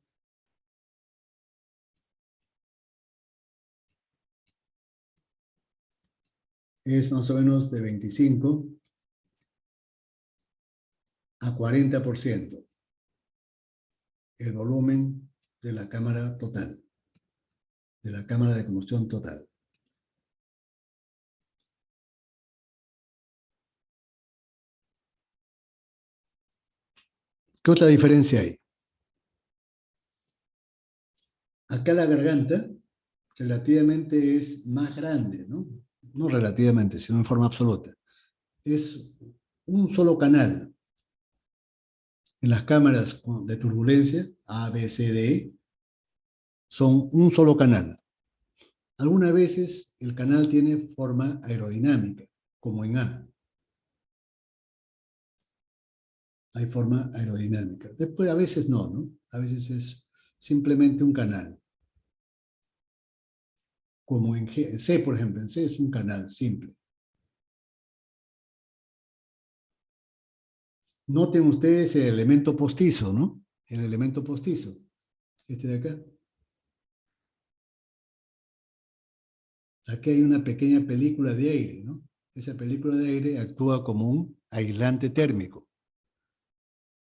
es más o menos de 25 a 40% el volumen de la cámara total, de la cámara de combustión total. ¿Qué otra diferencia hay? Acá la garganta relativamente es más grande, ¿no? No relativamente, sino en forma absoluta. Es un solo canal. En las cámaras de turbulencia, A, B, C, D, son un solo canal. Algunas veces el canal tiene forma aerodinámica, como en A. Hay forma aerodinámica. Después a veces no, ¿no? A veces es simplemente un canal. Como en C, por ejemplo, en C es un canal simple. Noten ustedes el elemento postizo, ¿no? El elemento postizo. Este de acá. Aquí hay una pequeña película de aire, ¿no? Esa película de aire actúa como un aislante térmico,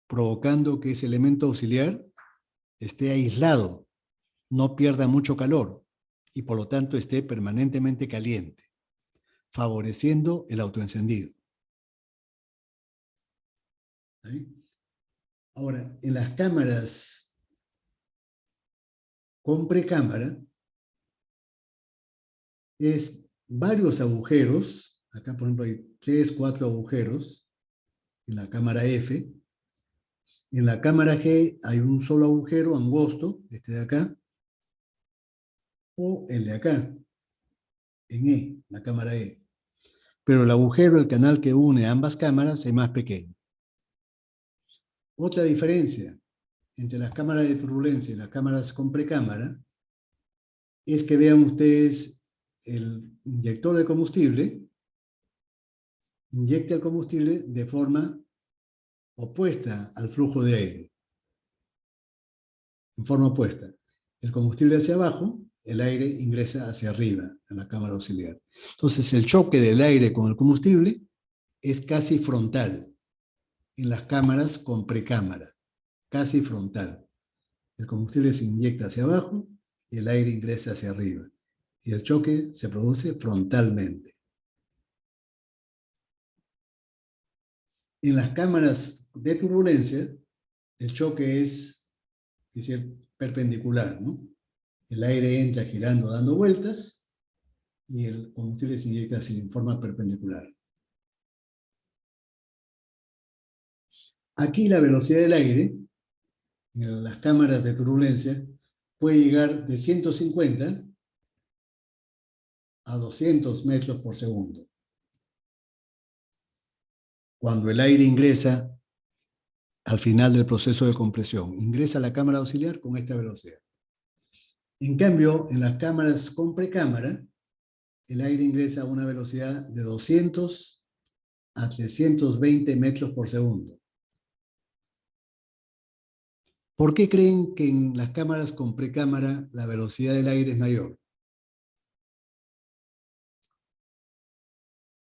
provocando que ese elemento auxiliar esté aislado, no pierda mucho calor y por lo tanto esté permanentemente caliente, favoreciendo el autoencendido. ¿Sí? Ahora, en las cámaras con precámara, es varios agujeros, acá por ejemplo hay 3, 4 agujeros en la cámara F. En la cámara G hay un solo agujero angosto, este de acá, o el de acá, en E, la cámara E. Pero el agujero, el canal que une ambas cámaras es más pequeño. Otra diferencia entre las cámaras de turbulencia y las cámaras con precámara es que vean ustedes el inyector de combustible inyecta el combustible de forma opuesta al flujo de aire. En forma opuesta. el combustible hacia abajo, el aire ingresa hacia arriba, en la cámara auxiliar. Entonces, el choque del aire con el combustible es casi frontal en las cámaras con precámara, casi frontal. El combustible se inyecta hacia abajo y el aire ingresa hacia arriba. Y el choque se produce frontalmente. En las cámaras de turbulencia, el choque es perpendicular, ¿no? El aire entra girando, dando vueltas, y el combustible se inyecta así, en forma perpendicular. Aquí la velocidad del aire, en las cámaras de turbulencia, puede llegar de 150 a 200 metros por segundo. Cuando el aire ingresa al final del proceso de compresión, ingresa a la cámara auxiliar con esta velocidad. En cambio, en las cámaras con precámara, el aire ingresa a una velocidad de 200 a 320 metros por segundo. ¿Por qué creen que en las cámaras con precámara la velocidad del aire es mayor?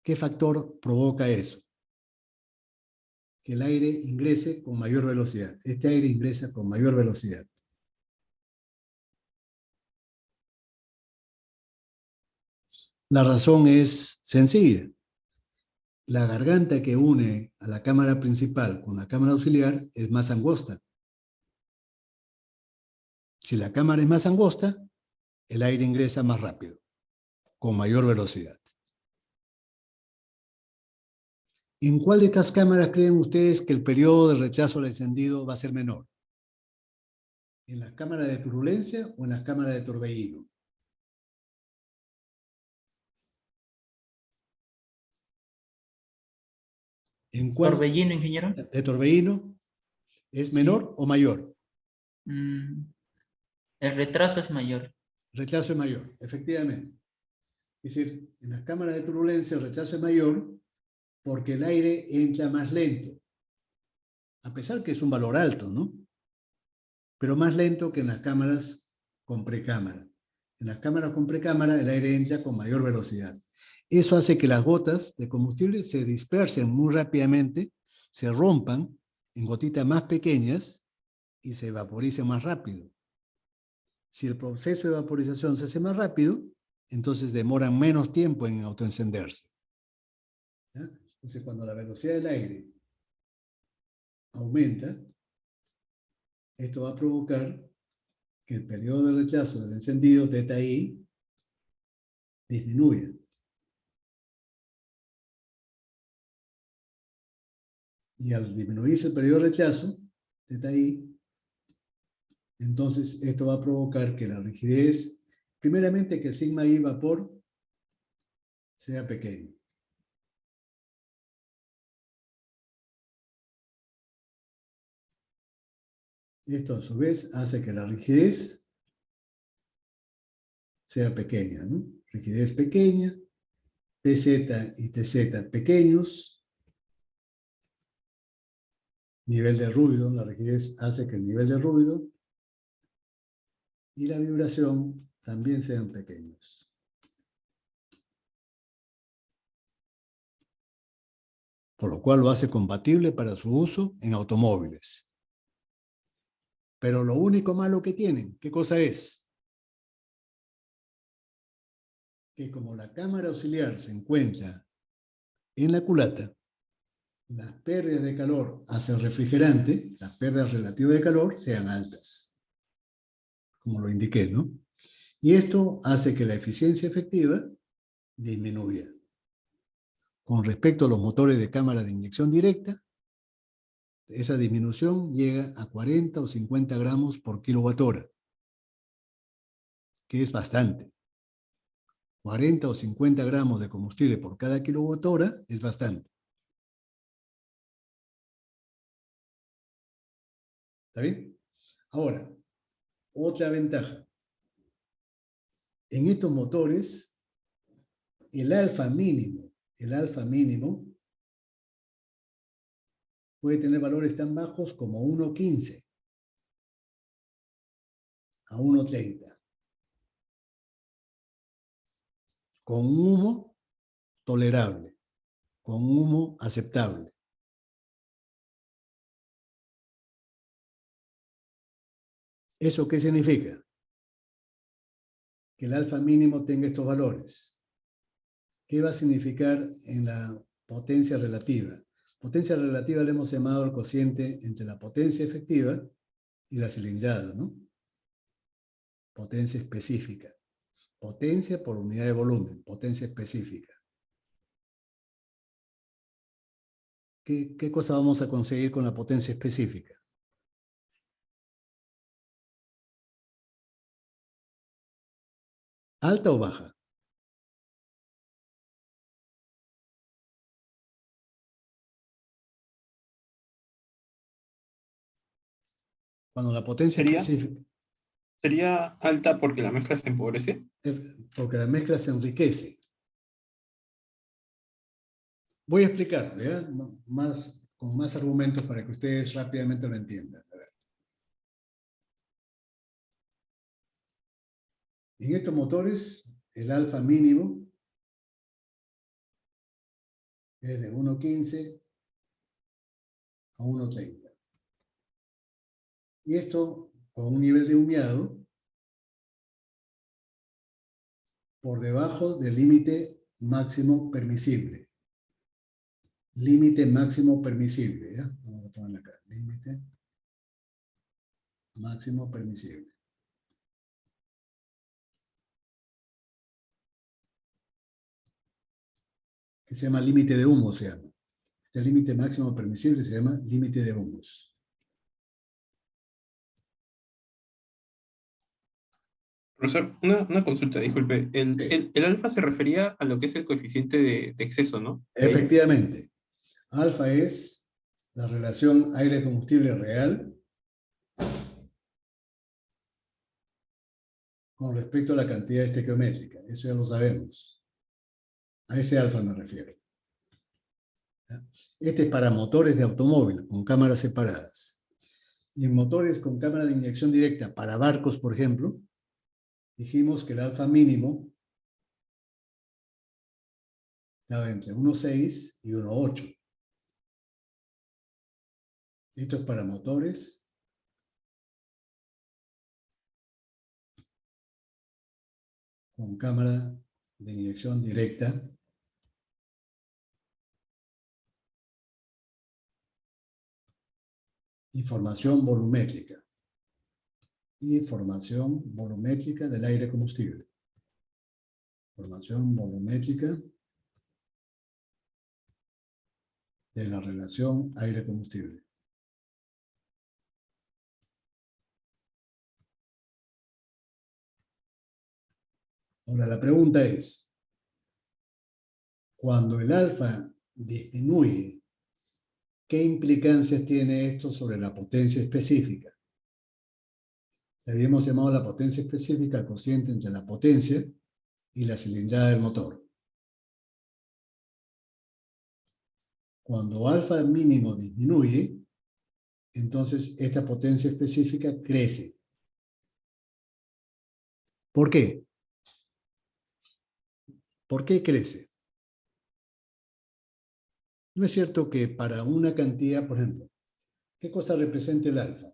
¿Qué factor provoca eso? Que el aire ingrese con mayor velocidad. Este aire ingresa con mayor velocidad. La razón es sencilla. La garganta que une a la cámara principal con la cámara auxiliar es más angosta. Si la cámara es más angosta, el aire ingresa más rápido, con mayor velocidad. ¿En cuál de estas cámaras creen ustedes que el periodo de rechazo al encendido va a ser menor? ¿En las cámaras de turbulencia o en las cámaras de torbellino? ¿En cuál Torbellino, ingeniero. de torbellino es Sí. menor o mayor? El retraso es mayor. Rechazo es mayor, efectivamente. Es decir, en las cámaras de turbulencia el rechazo es mayor porque el aire entra más lento, a pesar que es un valor alto, ¿no? Pero más lento que en las cámaras con precámara. En las cámaras con precámara el aire entra con mayor velocidad. Eso hace que las gotas de combustible se dispersen muy rápidamente, se rompan en gotitas más pequeñas y se vaporicen más rápido. Si el proceso de vaporización se hace más rápido, entonces demoran menos tiempo en autoencenderse. ¿Ya? Entonces, cuando la velocidad del aire aumenta, esto va a provocar que el periodo de rechazo del encendido, θi, disminuya. Y al disminuirse el periodo de rechazo, θi, entonces esto va a provocar que la rigidez, primeramente que el sigma I vapor sea pequeño. Esto a su vez hace que la rigidez sea pequeña, ¿no? Rigidez pequeña, PZ y TZ pequeños. Nivel de ruido, la rigidez hace que el nivel de ruido y la vibración también sean pequeños. Por lo cual lo hace compatible para su uso en automóviles. Pero lo único malo que tienen, ¿qué cosa es? Que como la cámara auxiliar se encuentra en la culata, las pérdidas de calor hacia el refrigerante, las pérdidas relativas de calor, sean altas. Como lo indiqué, ¿no? Y esto hace que la eficiencia efectiva disminuya. Con respecto a los motores de cámara de inyección directa, esa disminución llega a 40 o 50 gramos por kilowatt-hora, que es bastante. 40 o 50 gramos de combustible por cada kilowatt-hora es bastante. ¿Está bien? Ahora, otra ventaja. En estos motores, el alfa mínimo puede tener valores tan bajos como 1.15. a 1,30. Con un humo tolerable, con un humo aceptable. ¿Eso qué significa? Que el alfa mínimo tenga estos valores. ¿Qué va a significar en la potencia relativa? Potencia relativa le hemos llamado al cociente entre la potencia efectiva y la cilindrada, ¿no? Potencia específica. Potencia por unidad de volumen, potencia específica. ¿Qué cosa vamos a conseguir con la potencia específica? ¿Alta o baja? Cuando la potencia específica... ¿Sería alta porque la mezcla se empobrece? Porque la mezcla se enriquece. Voy a explicarlo, ¿ya? Con más argumentos para que ustedes rápidamente lo entiendan. A ver. En estos motores, el alfa mínimo es de 1,15 a 1,30. Y esto con un nivel de humeado por debajo del límite máximo permisible. Límite máximo permisible, ¿ya? Vamos a ponerlo acá. Límite máximo permisible. Que se llama límite de humo, se llama. Este límite máximo permisible se llama límite de humos. Profesor, una consulta, disculpe. El alfa se refería a lo que es el coeficiente de exceso, ¿no? Efectivamente. Alfa es la relación aire-combustible real con respecto a la cantidad estequiométrica. Eso ya lo sabemos. A ese alfa me refiero. Este es para motores de automóvil con cámaras separadas. Y en motores con cámara de inyección directa para barcos, por ejemplo, dijimos que el alfa mínimo estaba entre 1,6 y 1,8. Esto es para motores con cámara de inyección directa y formación volumétrica. Y formación volumétrica del aire combustible. Formación volumétrica de la relación aire-combustible. Ahora la pregunta es, cuando el alfa disminuye, ¿qué implicancias tiene esto sobre la potencia específica? Le habíamos llamado la potencia específica al cociente entre la potencia y la cilindrada del motor. Cuando alfa mínimo disminuye, entonces esta potencia específica crece. ¿Por qué? ¿Por qué crece? No es cierto que para una cantidad, por ejemplo, ¿qué cosa representa el alfa?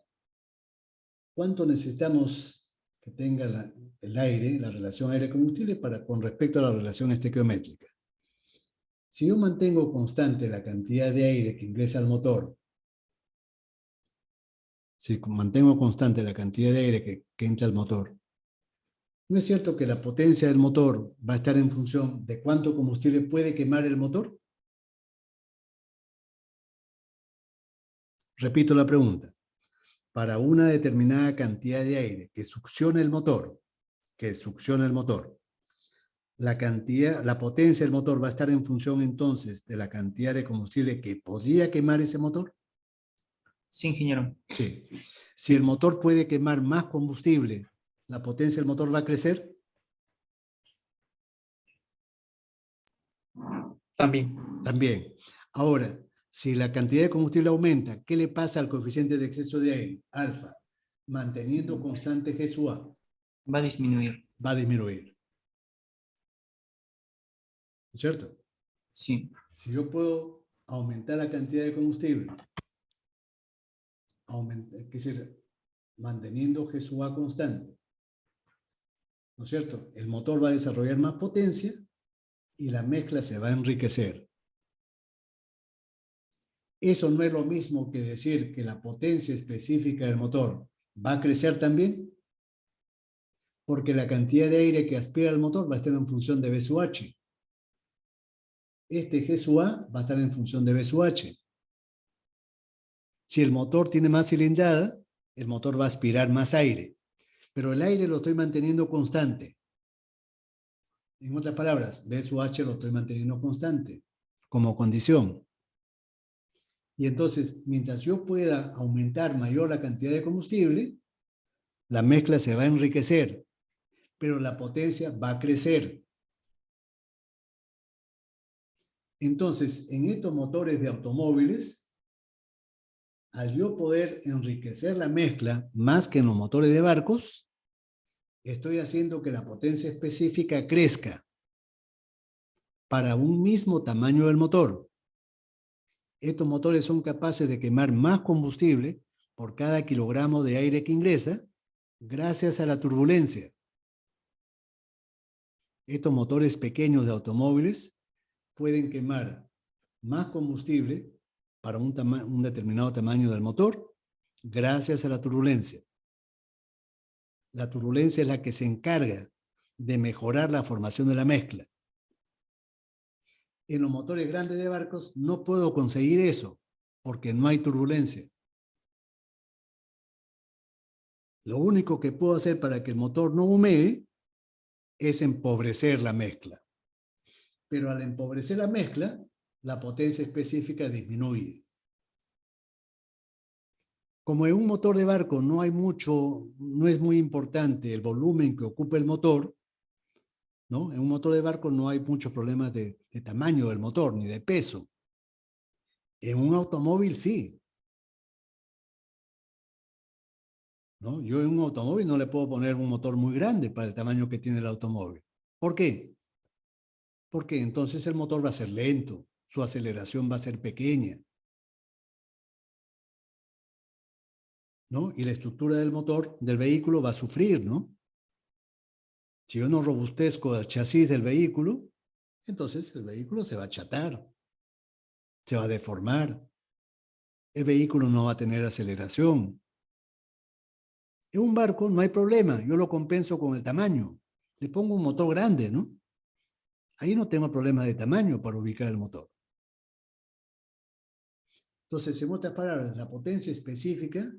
¿Cuánto necesitamos que tenga el aire, la relación aire-combustible, con respecto a la relación estequiométrica? Si yo mantengo constante la cantidad de aire que ingresa al motor, si mantengo constante la cantidad de aire que entra al motor, ¿no es cierto que la potencia del motor va a estar en función de cuánto combustible puede quemar el motor? Repito la pregunta. Para una determinada cantidad de aire que succione el motor, la potencia del motor va a estar en función entonces de la cantidad de combustible que podría quemar ese motor. Sí, ingeniero. Sí. Si el motor puede quemar más combustible, ¿la potencia del motor va a crecer? También. También. Ahora, si la cantidad de combustible aumenta, ¿qué le pasa al coeficiente de exceso de aire? Alfa. manteniendo constante G sub A. Va a disminuir. Va a disminuir. ¿No es cierto? Sí. Si yo puedo aumentar la cantidad de combustible, es decir, manteniendo G sub A constante, ¿no es cierto? El motor va a desarrollar más potencia y la mezcla se va a enriquecer. Eso no es lo mismo que decir que la potencia específica del motor va a crecer también, porque la cantidad de aire que aspira al motor va a estar en función de B sub H. Este G sub A va a estar en función de B sub H. Si el motor tiene más cilindrada, el motor va a aspirar más aire, pero el aire lo estoy manteniendo constante. En otras palabras, B sub H lo estoy manteniendo constante, como condición. Y entonces, mientras yo pueda aumentar mayor la cantidad de combustible, la mezcla se va a enriquecer, pero la potencia va a crecer. Entonces, en estos motores de automóviles, al yo poder enriquecer la mezcla más que en los motores de barcos, estoy haciendo que la potencia específica crezca para un mismo tamaño del motor. Estos motores son capaces de quemar más combustible por cada kilogramo de aire que ingresa gracias a la turbulencia. Estos motores pequeños de automóviles pueden quemar más combustible para un determinado tamaño del motor gracias a la turbulencia. La turbulencia es la que se encarga de mejorar la formación de la mezcla. En los motores grandes de barcos no puedo conseguir eso porque no hay turbulencia. Lo único que puedo hacer para que el motor no humee es empobrecer la mezcla. Pero al empobrecer la mezcla, la potencia específica disminuye. Como en un motor de barco no es muy importante el volumen que ocupa el motor, ¿no? En un motor de barco no hay muchos problemas de tamaño del motor ni de peso. En un automóvil sí, ¿no? Yo en un automóvil no le puedo poner un motor muy grande para el tamaño que tiene el automóvil. ¿Por qué? Porque entonces el motor va a ser lento, su aceleración va a ser pequeña, ¿no? Y la estructura del motor del vehículo va a sufrir, ¿no? Si yo no robustezco el chasis del vehículo, entonces el vehículo se va a achatar, se va a deformar, el vehículo no va a tener aceleración. En un barco no hay problema, yo lo compenso con el tamaño. Le pongo un motor grande, ¿no? Ahí no tengo problema de tamaño para ubicar el motor. Entonces, en otras palabras, la potencia específica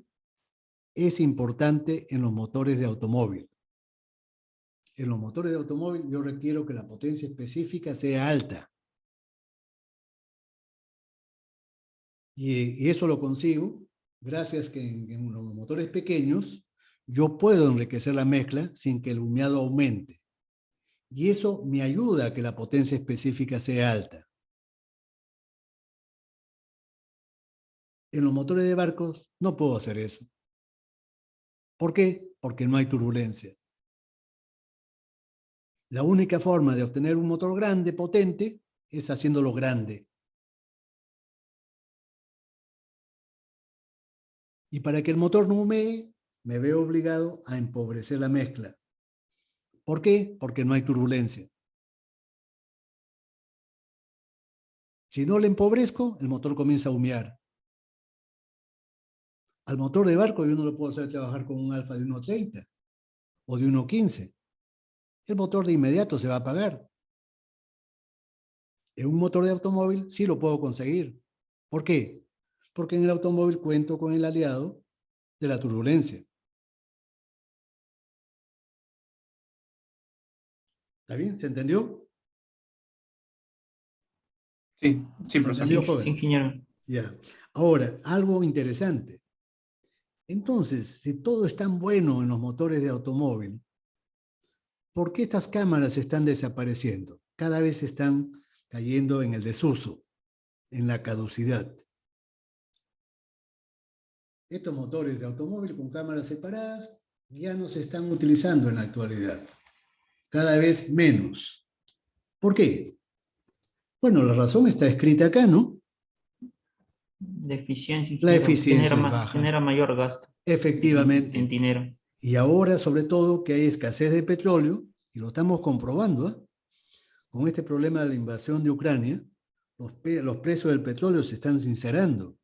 es importante en los motores de automóvil. En los motores de automóvil yo requiero que la potencia específica sea alta. Y eso lo consigo gracias que en los motores pequeños yo puedo enriquecer la mezcla sin que el humeado aumente. Y eso me ayuda a que la potencia específica sea alta. En los motores de barcos no puedo hacer eso. ¿Por qué? Porque no hay turbulencia. La única forma de obtener un motor grande, potente, es haciéndolo grande. Y para que el motor no humee, me veo obligado a empobrecer la mezcla. ¿Por qué? Porque no hay turbulencia. Si no le empobrezco, el motor comienza a humear. Al motor de barco yo no lo puedo hacer trabajar con un alfa de 1.30 o de 1.15. El motor de inmediato se va a apagar. En un motor de automóvil sí lo puedo conseguir. ¿Por qué? Porque en el automóvil cuento con el aliado de la turbulencia. ¿Está bien? ¿Se entendió? Sí, sí, ¿Se profesor. entendió, Sí, joven? sí, ingeniero. Ya. Ahora, algo interesante. Entonces, si todo es tan bueno en los motores de automóvil, ¿por qué estas cámaras están desapareciendo? Cada vez están cayendo en el desuso, en la caducidad. estos motores de automóvil con cámaras separadas ya no se están utilizando en la actualidad. Cada vez menos. ¿Por qué? Bueno, la razón está escrita acá, ¿no? La eficiencia La eficiencia es genera baja. mayor gasto en Efectivamente. dinero. Y ahora, sobre todo, que hay escasez de petróleo, y lo estamos comprobando, ¿eh? Con este problema de la invasión de Ucrania, los precios del petróleo se están sincerando.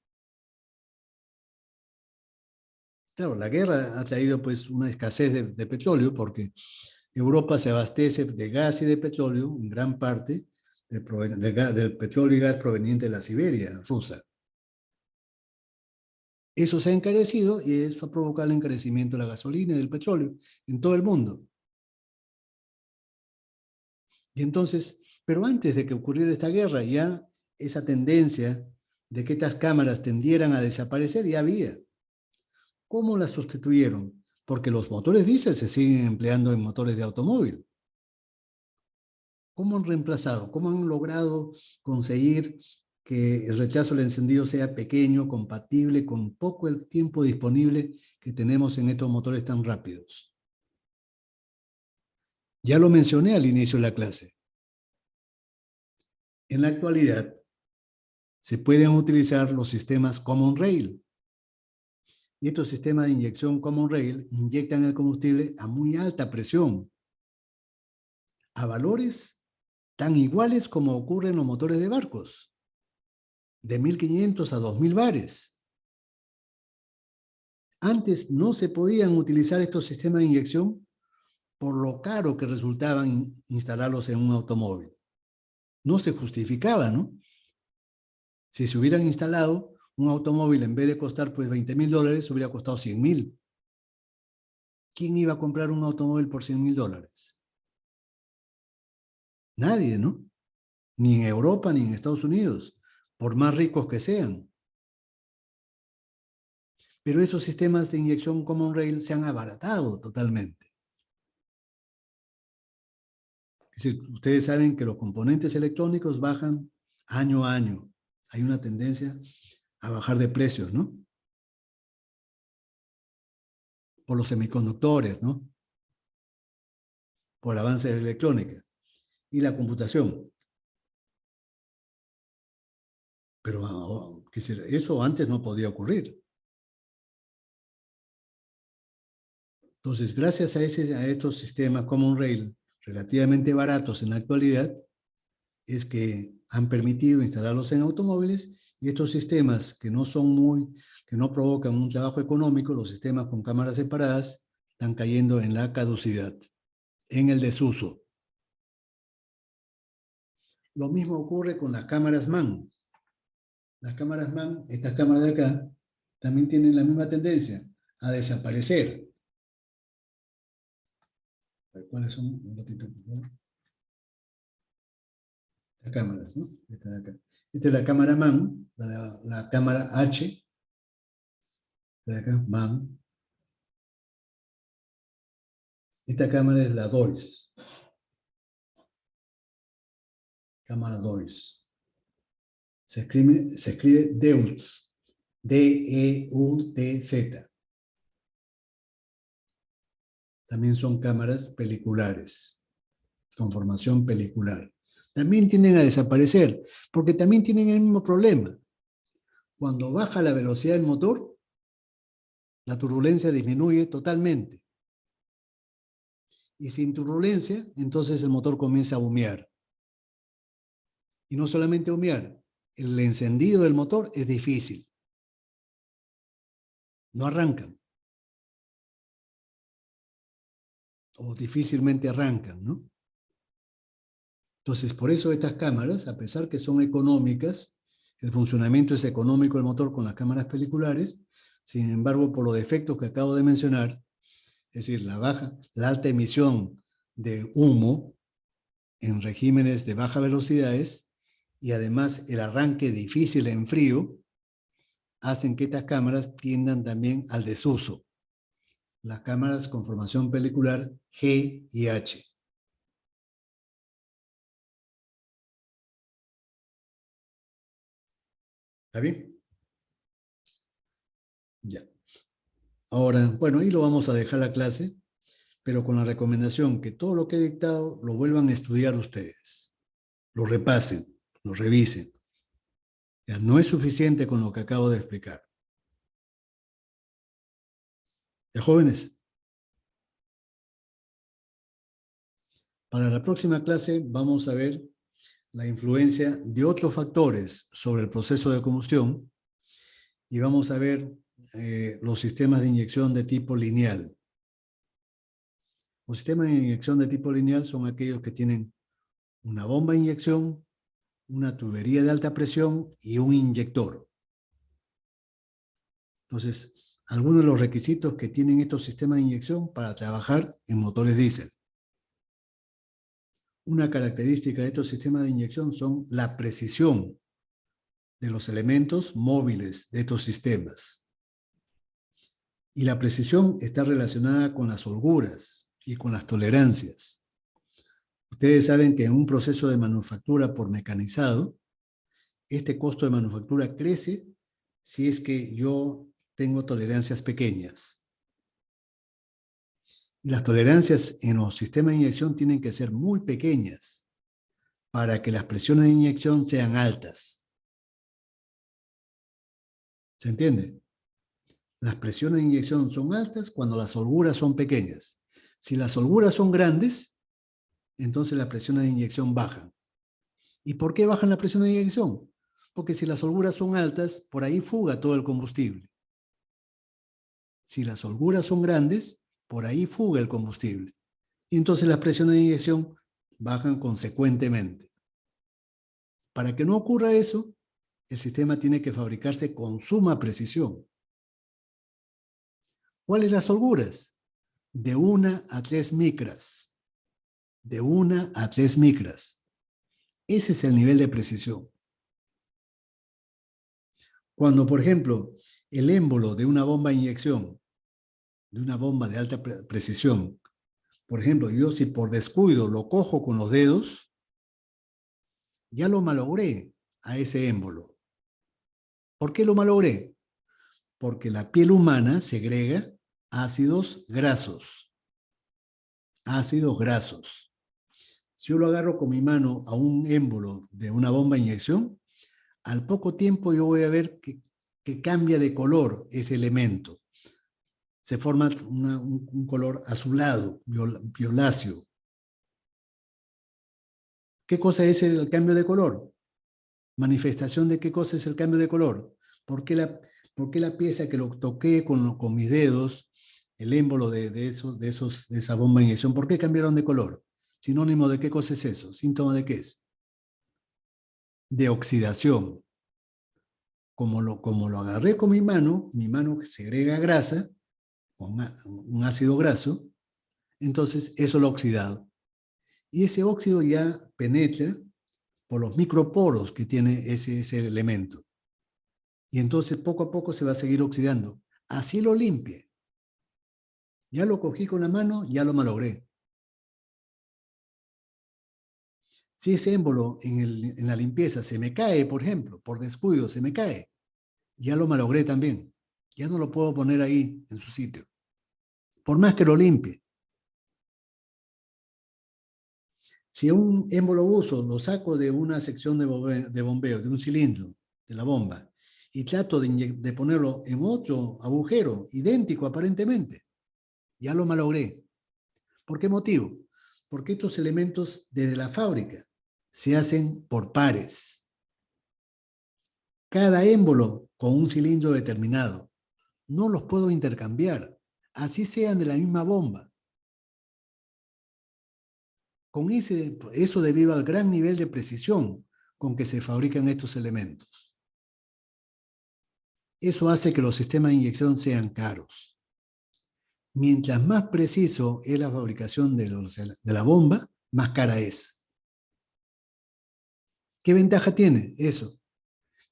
Claro, la guerra ha traído pues una escasez de petróleo porque Europa se abastece de gas y de petróleo, en gran parte, del petróleo y gas proveniente de la Siberia rusa. Eso se ha encarecido y eso ha provocado el encarecimiento de la gasolina y del petróleo en todo el mundo. Y entonces, pero antes de que ocurriera esta guerra, ya esa tendencia de que estas cámaras tendieran a desaparecer ya había. ¿Cómo las sustituyeron? Porque los motores diésel se siguen empleando en motores de automóvil. ¿Cómo han reemplazado? ¿Cómo han logrado conseguir que el rechazo al encendido sea pequeño, compatible con poco el tiempo disponible que tenemos en estos motores tan rápidos? Ya lo mencioné al inicio de la clase. En la actualidad, se pueden utilizar los sistemas Common Rail. Y estos sistemas de inyección Common Rail inyectan el combustible a muy alta presión, a valores tan iguales como ocurre en los motores de barcos, de 1500 a 2000 bares. Antes no se podían utilizar estos sistemas de inyección por lo caro que resultaban instalarlos en un automóvil. No se justificaba, ¿no? Si se hubieran instalado, un automóvil en vez de costar pues $20,000, hubiera costado $100,000. ¿Quién iba a comprar un automóvil por $100,000? Nadie, ¿no? Ni en Europa ni en Estados Unidos, por más ricos que sean. Pero esos sistemas de inyección Common Rail se han abaratado totalmente. Es decir, ustedes saben que los componentes electrónicos bajan año a año. Hay una tendencia a bajar de precios, ¿no? Por los semiconductores, ¿no? Por el avance de la electrónica y la computación. Pero eso antes no podía ocurrir. Entonces, gracias a estos sistemas Common Rail relativamente baratos en la actualidad, es que han permitido instalarlos en automóviles y estos sistemas que no provocan un trabajo económico, los sistemas con cámaras separadas, están cayendo en la caducidad, en el desuso. Lo mismo ocurre con las cámaras MAN. Las cámaras MAN, estas cámaras de acá, también tienen la misma tendencia a desaparecer. ¿Cuáles son? Un ratito, por favor. Las cámaras, ¿no? Esta de acá. Esta es la cámara MAN, la cámara H, de acá, MAN. Esta cámara es la DOIS. Cámara DOIS. Se escribe DEUTZ. D-E-U-T-Z. También son cámaras peliculares, con formación pelicular. También tienden a desaparecer, porque también tienen el mismo problema. Cuando baja la velocidad del motor, la turbulencia disminuye totalmente. Y sin turbulencia, entonces el motor comienza a humear. Y no solamente humear, el encendido del motor es difícil. No arrancan. O difícilmente arrancan, ¿no? Entonces, por eso estas cámaras, a pesar que son económicas, el funcionamiento es económico del motor con las cámaras peliculares, sin embargo, por los defectos que acabo de mencionar, es decir, la alta emisión de humo en regímenes de bajas velocidades y además el arranque difícil en frío, hacen que estas cámaras tiendan también al desuso. Las cámaras con formación pelicular G y H. ¿Está bien? Ya. Ahora, bueno, ahí lo vamos a dejar la clase, pero con la recomendación que todo lo que he dictado lo vuelvan a estudiar ustedes, lo repasen, lo revisen. Ya no es suficiente con lo que acabo de explicar. ¿Ya, jóvenes? Para la próxima clase vamos a ver la influencia de otros factores sobre el proceso de combustión y vamos a ver los sistemas de inyección de tipo lineal. Los sistemas de inyección de tipo lineal son aquellos que tienen una bomba de inyección, una tubería de alta presión y un inyector. Entonces, algunos de los requisitos que tienen estos sistemas de inyección para trabajar en motores diésel. Una característica de estos sistemas de inyección son la precisión de los elementos móviles de estos sistemas. Y la precisión está relacionada con las holguras y con las tolerancias. Ustedes saben que en un proceso de manufactura por mecanizado, este costo de manufactura crece si es que yo tengo tolerancias pequeñas. Y las tolerancias en los sistemas de inyección tienen que ser muy pequeñas para que las presiones de inyección sean altas. ¿Se entiende? Las presiones de inyección son altas cuando las holguras son pequeñas. Si las holguras son grandes, entonces las presiones de inyección bajan. ¿Y por qué bajan las presiones de inyección? Porque si las holguras son altas, por ahí fuga todo el combustible. Si las holguras son grandes, por ahí fuga el combustible. Y entonces las presiones de inyección bajan consecuentemente. Para que no ocurra eso, el sistema tiene que fabricarse con suma precisión. ¿Cuáles las holguras? De 1 a 3 micras. De 1 a 3 micras. Ese es el nivel de precisión. Cuando, por ejemplo, el émbolo de una bomba de inyección, de una bomba de alta precisión, por ejemplo, yo si por descuido lo cojo con los dedos, ya lo malogré a ese émbolo. ¿Por qué lo malogré? Porque la piel humana segrega ácidos grasos. Ácidos grasos. Si yo lo agarro con mi mano a un émbolo de una bomba de inyección, al poco tiempo yo voy a ver que cambia de color ese elemento. Se forma un color azulado, violáceo. ¿Qué cosa es el cambio de color? Manifestación de qué cosa es el cambio de color. ¿Por qué la pieza que lo toqué con mis dedos, el émbolo de esa bomba de inyección, por qué cambiaron de color? Sinónimo de qué cosa es eso, síntoma de qué es. De oxidación. Como lo agarré con mi mano segrega grasa, con un ácido graso, entonces eso lo ha oxidado. Y ese óxido ya penetra por los microporos que tiene ese elemento. Y entonces poco a poco se va a seguir oxidando. Así lo limpie. Ya lo cogí con la mano, ya lo malogré. Si ese émbolo en la limpieza se me cae, por ejemplo, por descuido se me cae, ya lo malogré también. Ya no lo puedo poner ahí en su sitio. Por más que lo limpie. Si un émbolo uso lo saco de una sección de bombeo, de un cilindro, de la bomba, y trato de ponerlo en otro agujero, idéntico aparentemente, ya lo malogré. ¿Por qué motivo? Porque estos elementos desde la fábrica se hacen por pares. Cada émbolo con un cilindro determinado. No los puedo intercambiar, así sean de la misma bomba. Con eso debido al gran nivel de precisión con que se fabrican estos elementos. Eso hace que los sistemas de inyección sean caros. Mientras más preciso es la fabricación de la bomba, más cara es. ¿Qué ventaja tiene eso?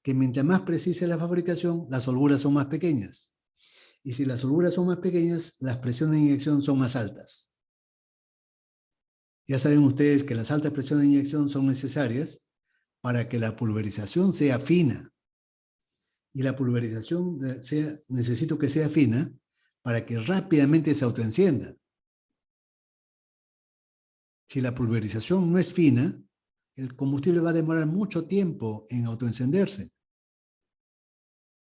Que mientras más precisa es la fabricación, las holguras son más pequeñas. Y si las holguras son más pequeñas, las presiones de inyección son más altas. Ya saben ustedes que las altas presiones de inyección son necesarias para que la pulverización sea fina. Y la pulverización necesito que sea fina para que rápidamente se autoencienda. Si la pulverización no es fina, el combustible va a demorar mucho tiempo en autoencenderse.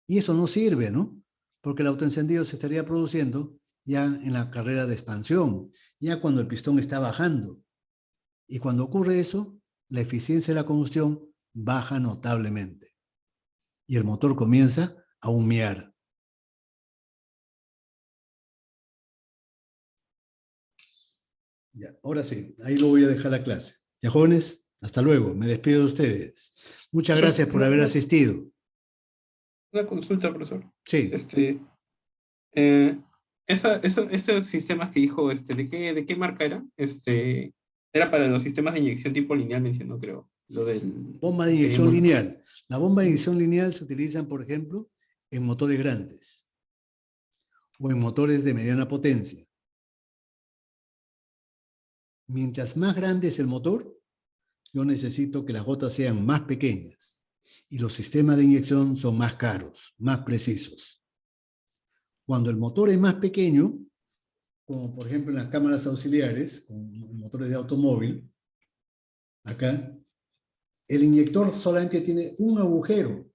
Y eso no sirve, ¿no? Porque el autoencendido se estaría produciendo ya en la carrera de expansión, ya cuando el pistón está bajando. Y cuando ocurre eso, la eficiencia de la combustión baja notablemente. Y el motor comienza a humear. Ya, ahora sí, ahí lo voy a dejar la clase. Ya, jóvenes, hasta luego. Me despido de ustedes. Muchas gracias por haber asistido. Una consulta, profesor. Sí, Esos sistemas que dijo, ¿de qué marca era? Era para los sistemas de inyección tipo lineal, mencionó, creo. Lo del... bomba de inyección lineal. La bomba de inyección lineal se utilizan, por ejemplo, en motores grandes o en motores de mediana potencia. Mientras más grande es el motor, yo necesito que las gotas sean más pequeñas y los sistemas de inyección son más caros, más precisos. Cuando el motor es más pequeño, como por ejemplo en las cámaras auxiliares, con motores de automóvil, acá, el inyector solamente tiene un agujero.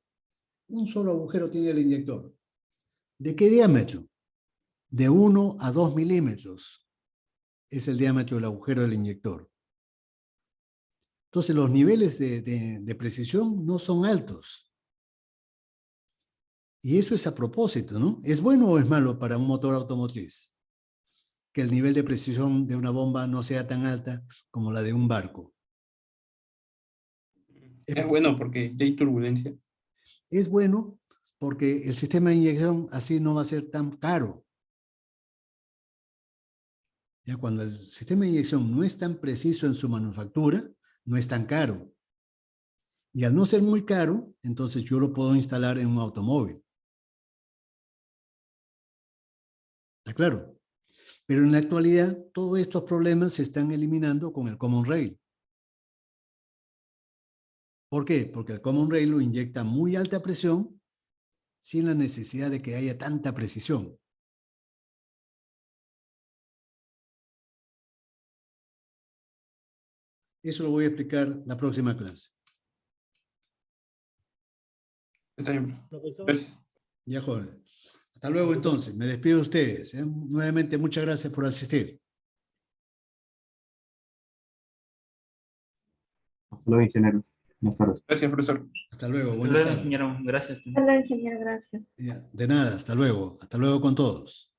Un solo agujero tiene el inyector. ¿De qué diámetro? De 1 a 2 milímetros es el diámetro del agujero del inyector. Entonces los niveles de precisión no son altos. Y eso es a propósito, ¿no? ¿Es bueno o es malo para un motor automotriz? Que el nivel de precisión de una bomba no sea tan alta como la de un barco. Es bueno porque ya hay turbulencia. Es bueno porque el sistema de inyección así no va a ser tan caro. Ya cuando el sistema de inyección no es tan preciso en su manufactura, no es tan caro. Y al no ser muy caro, entonces yo lo puedo instalar en un automóvil. ¿Está claro? Pero en la actualidad, todos estos problemas se están eliminando con el Common Rail. ¿Por qué? Porque el Common Rail lo inyecta a muy alta presión sin la necesidad de que haya tanta precisión. Eso lo voy a explicar la próxima clase. Está bien. Profesor, Gracias. Ya, joven. Hasta luego entonces. Me despido de ustedes. Nuevamente, muchas gracias por asistir. Hasta luego, ingeniero. Buenas tardes. Gracias, profesor. Hasta luego. Hasta Buenas luego, tardes. ingeniero. Gracias. Hola, ingeniero, gracias. Ya, de nada. Hasta luego. Hasta luego con todos.